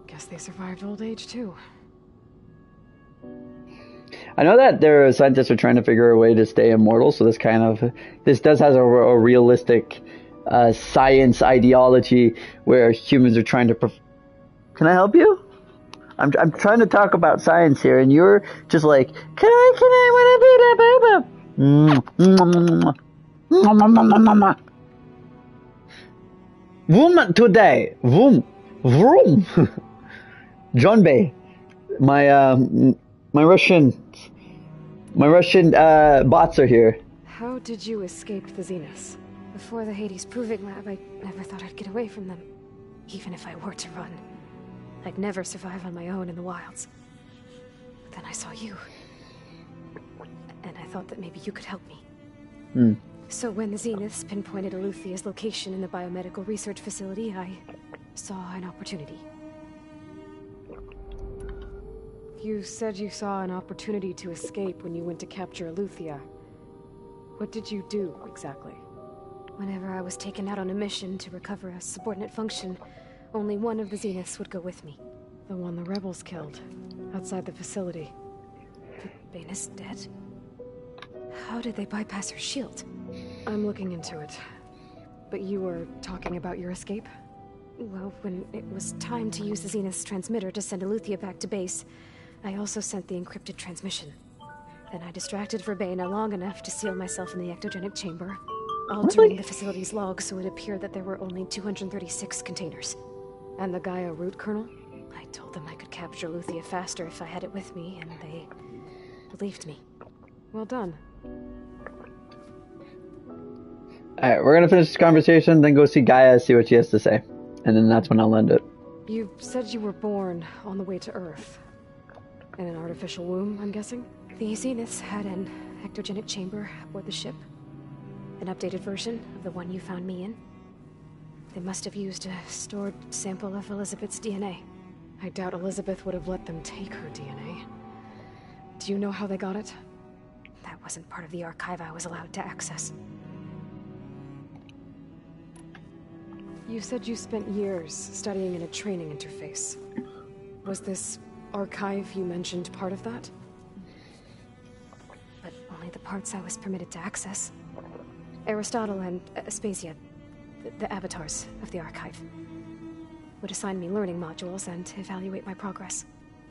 Guess they survived old age too. I know that their scientists are trying to figure a way to stay immortal, so this does have a realistic science ideology where humans are trying to. Can I help you? I'm trying to talk about science here, and you're just like, can I want to be the Vroom today, vroom, vroom. John Bay, my Russian bots are here. How did you escape the Zeniths? Before the Hades Proving Lab, I never thought I'd get away from them. Even if I were to run. I'd never survive on my own in the wilds. But then I saw you. And I thought that maybe you could help me. So when the Zeniths pinpointed Aluthia's location in the biomedical research facility, I saw an opportunity. You said you saw an opportunity to escape when you went to capture Aluthia. What did you do, exactly? Whenever I was taken out on a mission to recover a subordinate function, only one of the Zeniths would go with me. The one the rebels killed, outside the facility. Baina's dead? How did they bypass her shield? I'm looking into it. But you were talking about your escape? Well, when it was time to use the Zenith's transmitter to send Aluthia back to base, I also sent the encrypted transmission. Then I distracted Verbena long enough to seal myself in the ectogenic chamber, altering the facility's log so it appeared that there were only 236 containers. And the Gaia root kernel? I told them I could capture Aluthia faster if I had it with me, and they believed me. Well done. Alright, we're gonna finish this conversation, then go see Gaia, see what she has to say. And then that's when I'll end it. You said you were born on the way to Earth. In an artificial womb, I'm guessing? The Zeniths had an ectogenic chamber aboard the ship. An updated version of the one you found me in. They must have used a stored sample of Elizabeth's DNA. I doubt Elizabeth would have let them take her DNA. Do you know how they got it? That wasn't part of the archive I was allowed to access. You said you spent years studying in a training interface. Was this archive you mentioned part of that? But only the parts I was permitted to access. Aristotle and Aspasia, the avatars of the archive, would assign me learning modules and evaluate my progress.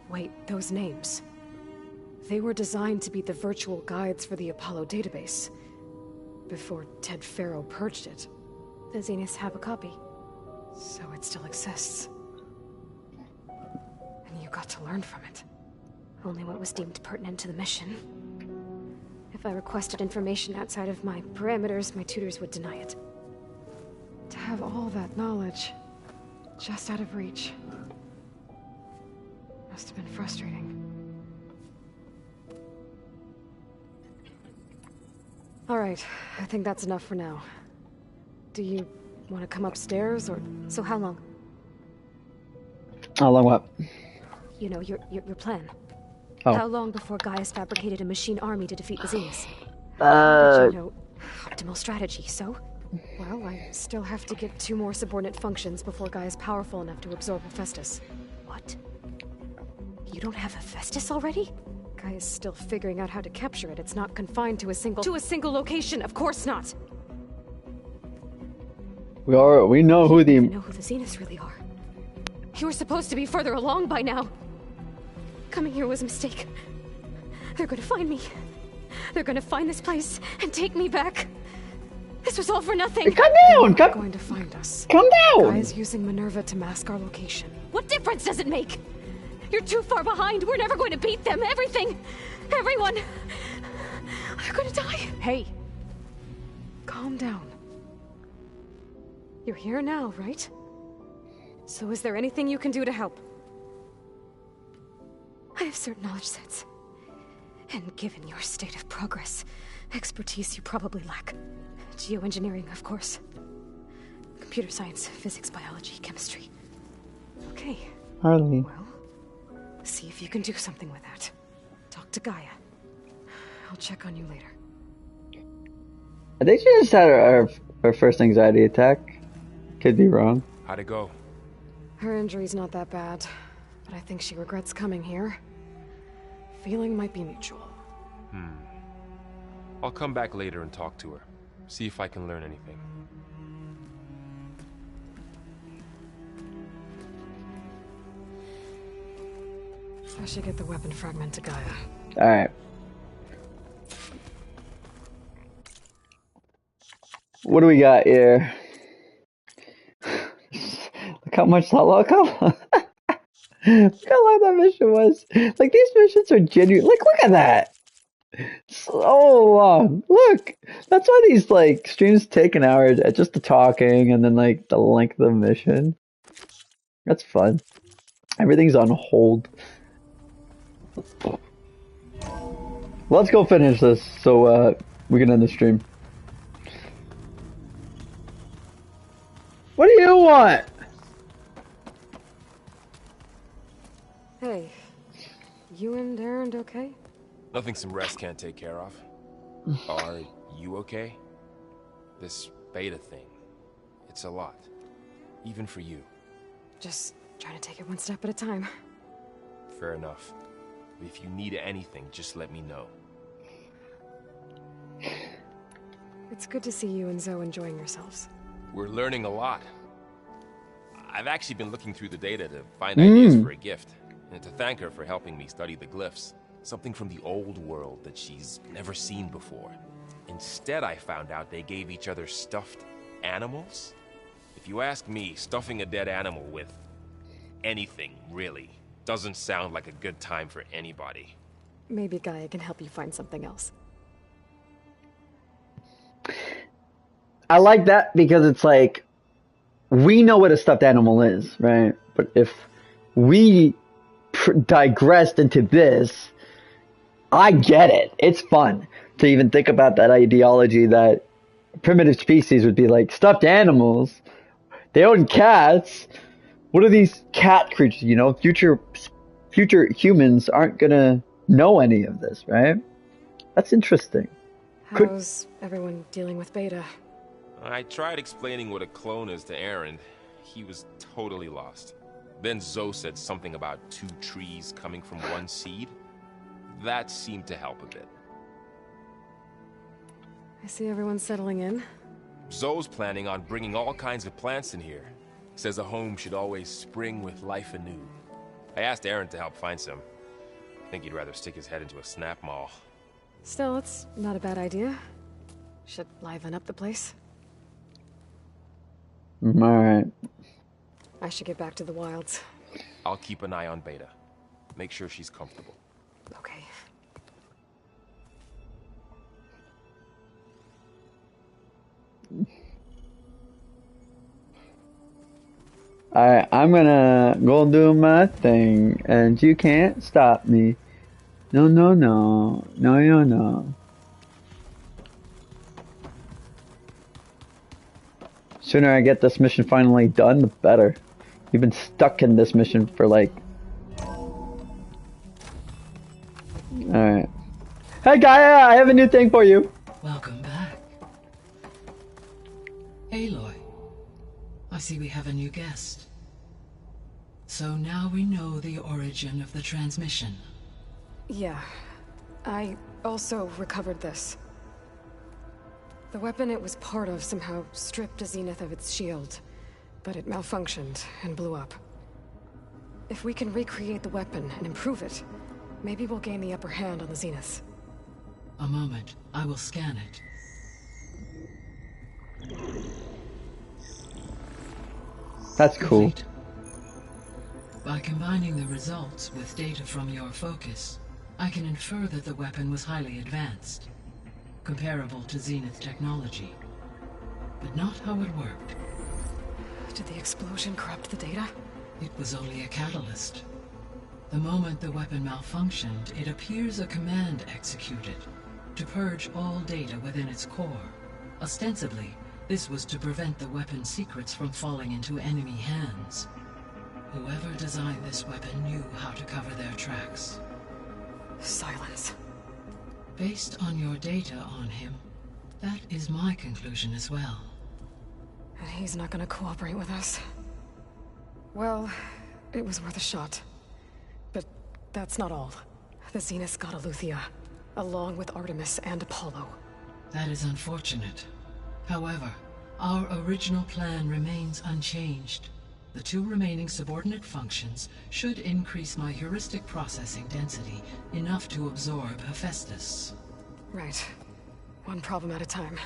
Wait, those names. They were designed to be the virtual guides for the Apollo database. Before Ted Faro purged it. The Zeniths have a copy. So it still exists. And you got to learn from it. Only what was deemed pertinent to the mission. If I requested information outside of my parameters, my tutors would deny it. To have all that knowledge, just out of reach. Must have been frustrating. Alright, I think that's enough for now. Do you want to come upstairs, or... So how long? How long what? You know, your plan. Oh. How long before Gaius fabricated a machine army to defeat the Zeniths? You know, Optimal strategy, so? well, I still have to get 2 more subordinate functions before Gaia's powerful enough to absorb Hephaestus. What? You don't have Hephaestus already? Gaia's still figuring out how to capture it. It's not confined to a single location, of course not! We know who the... You know who the Zeniths really are. You were supposed to be further along by now! Coming here was a mistake. They're gonna find me. They're gonna find this place and take me back. This was all for nothing. Calm down! They're going to find us. Calm down! Gaia's using Minerva to mask our location. What difference does it make? You're too far behind. We're never going to beat them. Everything. Everyone. They're gonna die. Hey. Calm down. You're here now, right? So is there anything you can do to help? I have certain knowledge sets. And given your state of progress, expertise you probably lack. Geoengineering, of course. Computer science, physics, biology, chemistry. Okay. Hardly. Well, see if you can do something with that. Talk to Gaia. I'll check on you later. I think she just had her first anxiety attack. Could be wrong. How'd it go? Her injury's not that bad, but I think she regrets coming here. Feeling might be mutual. I'll come back later and talk to her. See if I can learn anything. I should get the weapon fragment to Gaia. Alright. What do we got here? Look how much look how long that mission was. Like, these missions are genuine. Like, look at that. So long. Look. That's why these, like, streams take an hour, just the talking and then, like, the length of the mission. That's fun. Everything's on hold. Let's go finish this so we can end the stream. What do you want? Hey, you and Aaron okay? Nothing some rest can't take care of. Are you okay? This beta thing, it's a lot. Even for you. Just trying to take it one step at a time. Fair enough. If you need anything, just let me know. It's good to see you and Zoe enjoying yourselves. We're learning a lot. I've actually been looking through the data to find ideas for a gift, and to thank her for helping me study the glyphs. Something from the old world that she's never seen before. Instead, I found out they gave each other stuffed animals. If you ask me, stuffing a dead animal with anything, really, doesn't sound like a good time for anybody. Maybe Gaia can help you find something else. I like that because it's like, we know what a stuffed animal is, right? But if we digressed into this, I get it. It's fun to even think about that ideology that primitive species would be like, stuffed animals, they own cats. What are these cat creatures? You know, future humans aren't gonna know any of this, right? That's interesting. How's everyone dealing with Beta? I tried explaining what a clone is to Aaron. He was totally lost. Then Zoe said something about 2 trees coming from one seed. That seemed to help a bit. I see everyone's settling in. Zoe's planning on bringing all kinds of plants in here. Says a home should always spring with life anew. I asked Aaron to help find some. I think he'd rather stick his head into a snap mall. Still, it's not a bad idea. Should liven up the place. Alright. I should get back to the wilds. I'll keep an eye on Beta. Make sure she's comfortable. Okay. Alright, I'm gonna go do my thing, and you can't stop me. No, no, no. No, no, no. Sooner I get this mission finally done, the better. You've been stuck in this mission for like... Alright. Hey Gaia, I have a new thing for you. Welcome back. Aloy, I see we have a new guest. So now we know the origin of the transmission. Yeah. I also recovered this. The weapon it was part of somehow stripped a Zenith of its shield, but it malfunctioned and blew up. If we can recreate the weapon and improve it, maybe we'll gain the upper hand on the Zeniths. A moment, I will scan it. That's cool. Complete. By combining the results with data from your focus, I can infer that the weapon was highly advanced, comparable to Zenith technology, but not how it worked. Did the explosion corrupt the data? It was only a catalyst. The moment the weapon malfunctioned, it appears a command executed to purge all data within its core. Ostensibly, this was to prevent the weapon's secrets from falling into enemy hands. Whoever designed this weapon knew how to cover their tracks. Silence. Based on your data on him, that is my conclusion as well. And he's not gonna cooperate with us. Well, it was worth a shot. But that's not all. The Zeniths got Aletheia, along with Artemis and Apollo. That is unfortunate. However, our original plan remains unchanged. The 2 remaining subordinate functions should increase my heuristic processing density enough to absorb Hephaestus. Right. One problem at a time.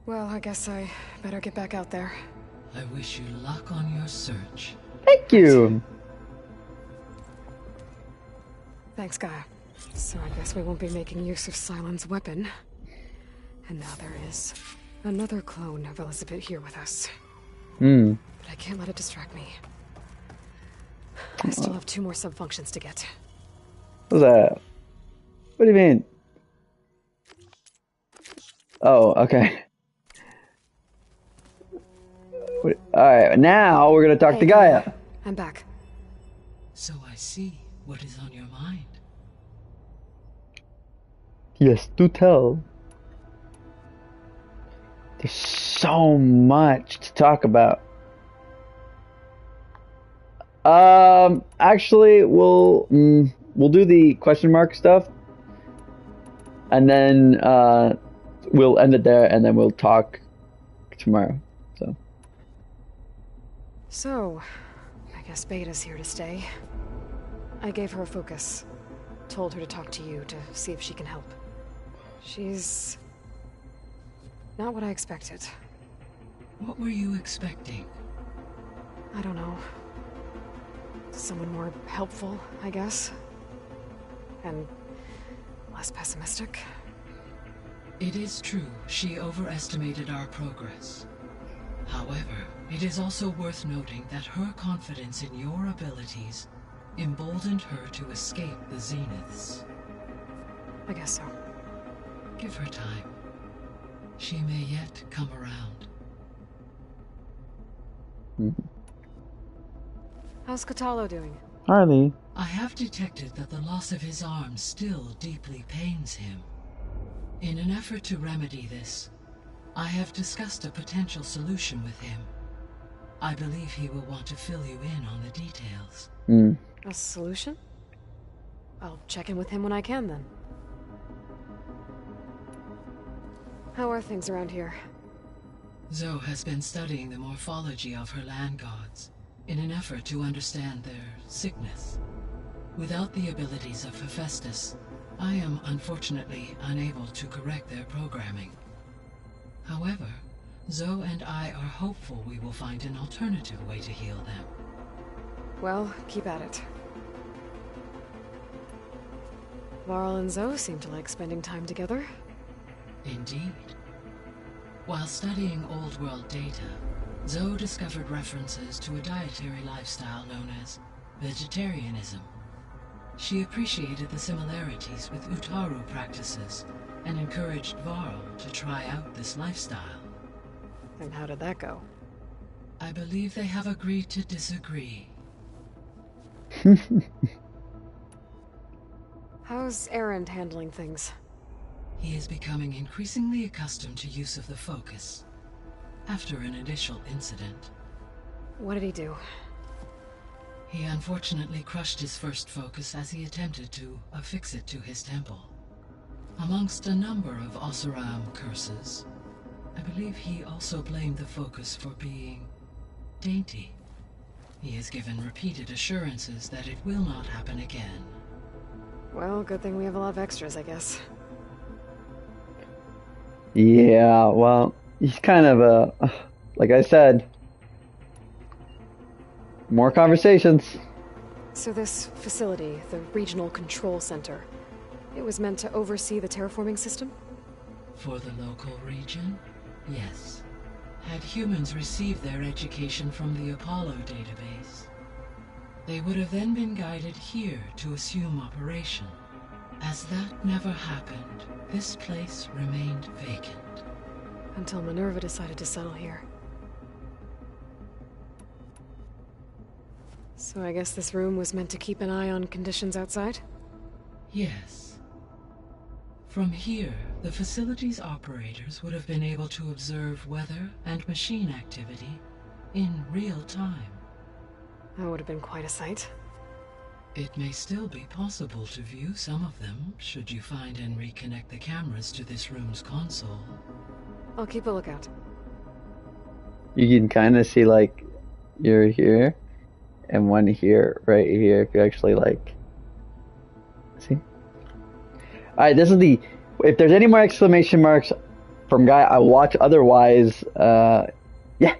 Well, I guess I better get back out there. I wish you luck on your search. Thank you. Thanks, Gaia. So I guess we won't be making use of Cylon's weapon. And now there is another clone of Elizabeth here with us. But I can't let it distract me. I still have 2 more subfunctions to get. What's that? What do you mean? Oh, okay. Alright, now we're gonna talk to Gaia. I'm back. So I see what is on your mind. Yes, do tell. There's so much to talk about. Actually, we'll do the question mark stuff, and then we'll end it there, and then we'll talk tomorrow. So, I guess Beta's here to stay. I gave her a focus. Told her to talk to you to see if she can help. She's not what I expected. What were you expecting? I don't know. Someone more helpful, I guess. And less pessimistic. It is true, she overestimated our progress. However, it is also worth noting that her confidence in your abilities emboldened her to escape the Zeniths. I guess so. Give her time. She may yet come around. How's Katalo doing? Harley. I have detected that the loss of his arm still deeply pains him. In an effort to remedy this, I have discussed a potential solution with him. I believe he will want to fill you in on the details. A solution? I'll check in with him when I can, then. How are things around here? Zoe has been studying the morphology of her land gods in an effort to understand their sickness. Without the abilities of Hephaestus, I am unfortunately unable to correct their programming. However, Zoe and I are hopeful we will find an alternative way to heal them. Well, keep at it. Varl and Zoe seem to like spending time together. Indeed. While studying old world data, Zoe discovered references to a dietary lifestyle known as vegetarianism. She appreciated the similarities with Utaru practices and encouraged Varl to try out this lifestyle. And how did that go? I believe they have agreed to disagree. How's Erend handling things? He is becoming increasingly accustomed to use of the focus, after an initial incident. What did he do? He unfortunately crushed his first focus as he attempted to affix it to his temple. Amongst a number of Oseram curses, I believe he also blamed the focus for being dainty. He has given repeated assurances that it will not happen again. Well, good thing we have a lot of extras, I guess. Yeah, well, he's kind of a, like I said, more conversations. So this facility, the Regional Control Center, it was meant to oversee the terraforming system? For the local region, yes. Had humans received their education from the Apollo database, they would have then been guided here to assume operation. As that never happened, this place remained vacant. Until Minerva decided to settle here. So I guess this room was meant to keep an eye on conditions outside? Yes. From here, the facility's operators would have been able to observe weather and machine activity in real time. That would have been quite a sight. It may still be possible to view some of them, should you find and reconnect the cameras to this room's console. I'll keep a lookout. You can kind of see, like, you're here, and one here, right here, if you actually, like, see? Alright, this is the, if there's any more exclamation marks from Guy, I watch, otherwise, yeah.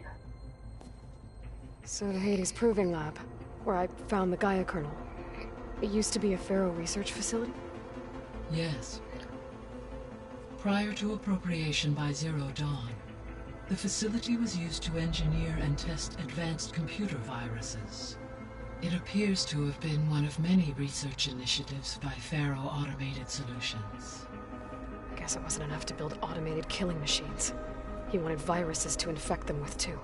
So the Hades Proving Lab, where I found the Gaia kernel. It used to be a Pharaoh research facility? Yes. Prior to appropriation by Zero Dawn, the facility was used to engineer and test advanced computer viruses. It appears to have been one of many research initiatives by Pharaoh Automated Solutions. I guess it wasn't enough to build automated killing machines. He wanted viruses to infect them with, too.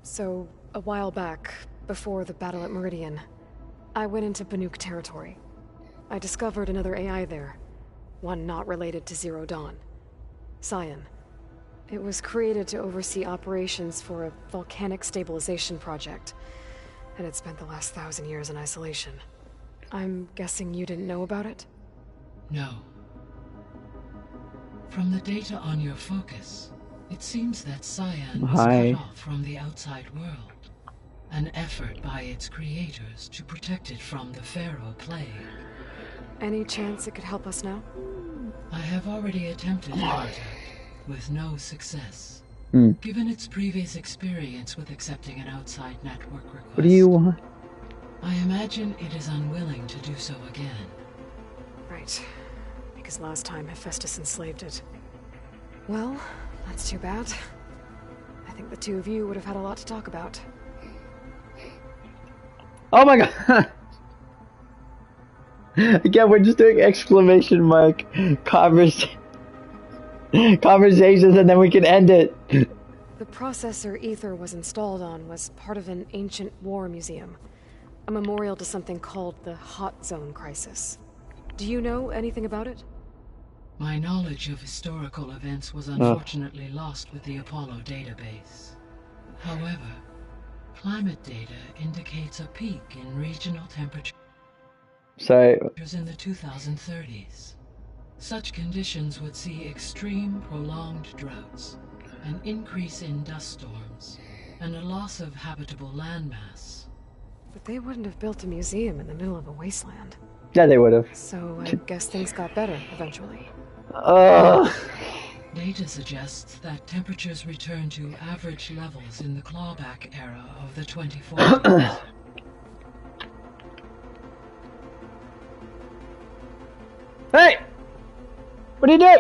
So, a while back, before the battle at Meridian, I went into Banuk territory. I discovered another AI there, one not related to Zero Dawn. Cyan. It was created to oversee operations for a volcanic stabilization project, and it spent the last 1,000 years in isolation. I'm guessing you didn't know about it? No. From the data on your focus, it seems that Cyan was cut off from the outside world. An effort by its creators to protect it from the Pharaoh plague. Any chance it could help us now? I have already attempted contact, with no success. Given its previous experience with accepting an outside network request. What do you want? I imagine it is unwilling to do so again. Right. Because last time Hephaestus enslaved it. Well, that's too bad. I think the two of you would have had a lot to talk about. Oh my god! Again, we're just doing exclamation mark conversations and then we can end it. The processor Ether was installed on was part of an ancient war museum. A memorial to something called the Hot Zone Crisis. Do you know anything about it? My knowledge of historical events was unfortunately lost with the Apollo database. However, climate data indicates a peak in regional temperatures in the 2030s. Such conditions would see extreme, prolonged droughts, an increase in dust storms, and a loss of habitable landmass. But they wouldn't have built a museum in the middle of a wasteland. Yeah, they would have. So I guess things got better eventually. Data suggests that temperatures returned to average levels in the clawback era of the 2040s. Hey! What do you do?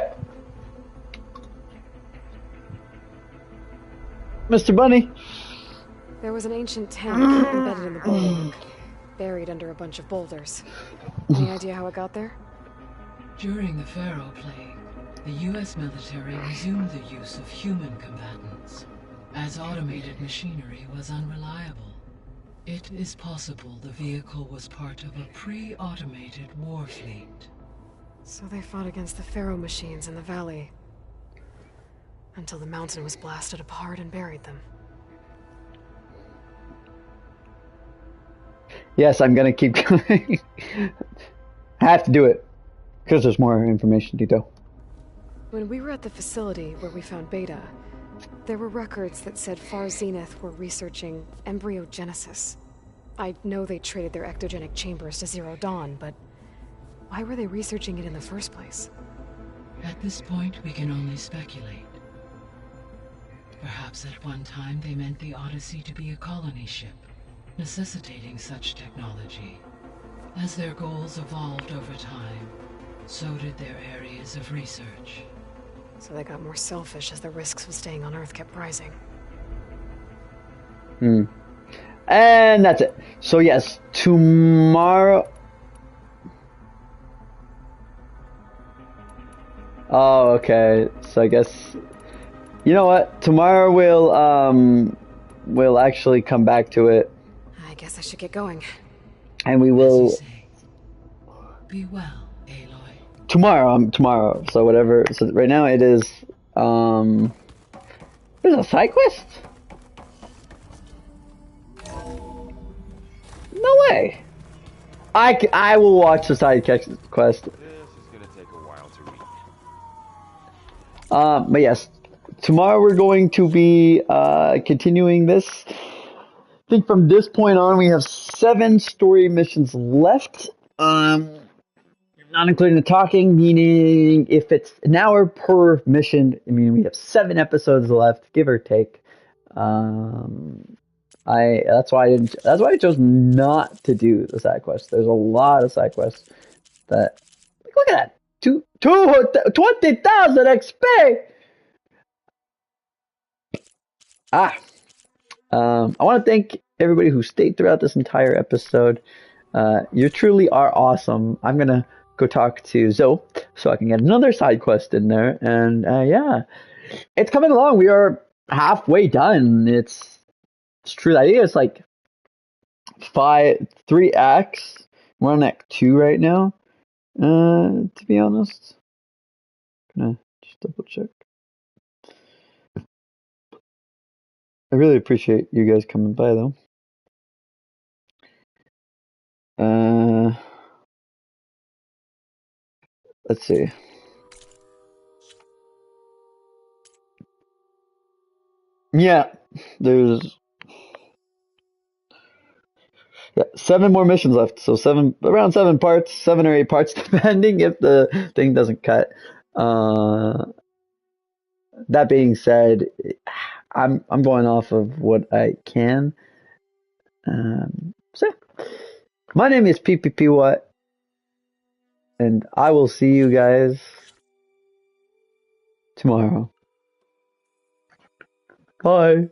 Mr. Bunny? There was an ancient tank embedded in the building, buried under a bunch of boulders. Any idea how it got there? During the Pharaoh Plague, the US military resumed the use of human combatants, as automated machinery was unreliable. It is possible the vehicle was part of a pre-automated war fleet. So they fought against the Pharaoh machines in the valley, until the mountain was blasted apart and buried them. Yes, I'm gonna keep going. I have to do it, because there's more information detail. When we were at the facility where we found Beta, there were records that said Far Zenith were researching embryogenesis. I know they traded their ectogenic chambers to Zero Dawn, but why were they researching it in the first place? At this point, we can only speculate. Perhaps at one time they meant the Odyssey to be a colony ship, necessitating such technology. As their goals evolved over time, so did their areas of research. So they got more selfish as the risks of staying on Earth kept rising. And that's it. So yes, tomorrow... Oh, okay. So I guess... You know what? Tomorrow we'll actually come back to it. I guess I should get going. And we will... Be well, Aloy. Tomorrow. So whatever. So right now it is... There's a side quest? No way. I will watch the side quest. This is gonna take a while to read. But yes, tomorrow we're going to be continuing this. I think from this point on we have 7 story missions left. Not including the talking, meaning if it's an hour per mission, I mean we have 7 episodes left, give or take. That's why I chose not to do the side quests. There's a lot of side quests that, look at that, 20,000 XP. I want to thank everybody who stayed throughout this entire episode. You truly are awesome. I'm gonna go talk to Zoe so I can get another side quest in there. And yeah, it's coming along. We are halfway done. It's true. I think it's like 3 acts. We're on act 2 right now. To be honest, gonna just double check. I really appreciate you guys coming by though. Let's see. Yeah, there's 7 more missions left. So around 7 parts, 7 or 8 parts, depending if the thing doesn't cut. That being said, I'm going off of what I can. So my name is PPP Watt, and I will see you guys tomorrow. Bye.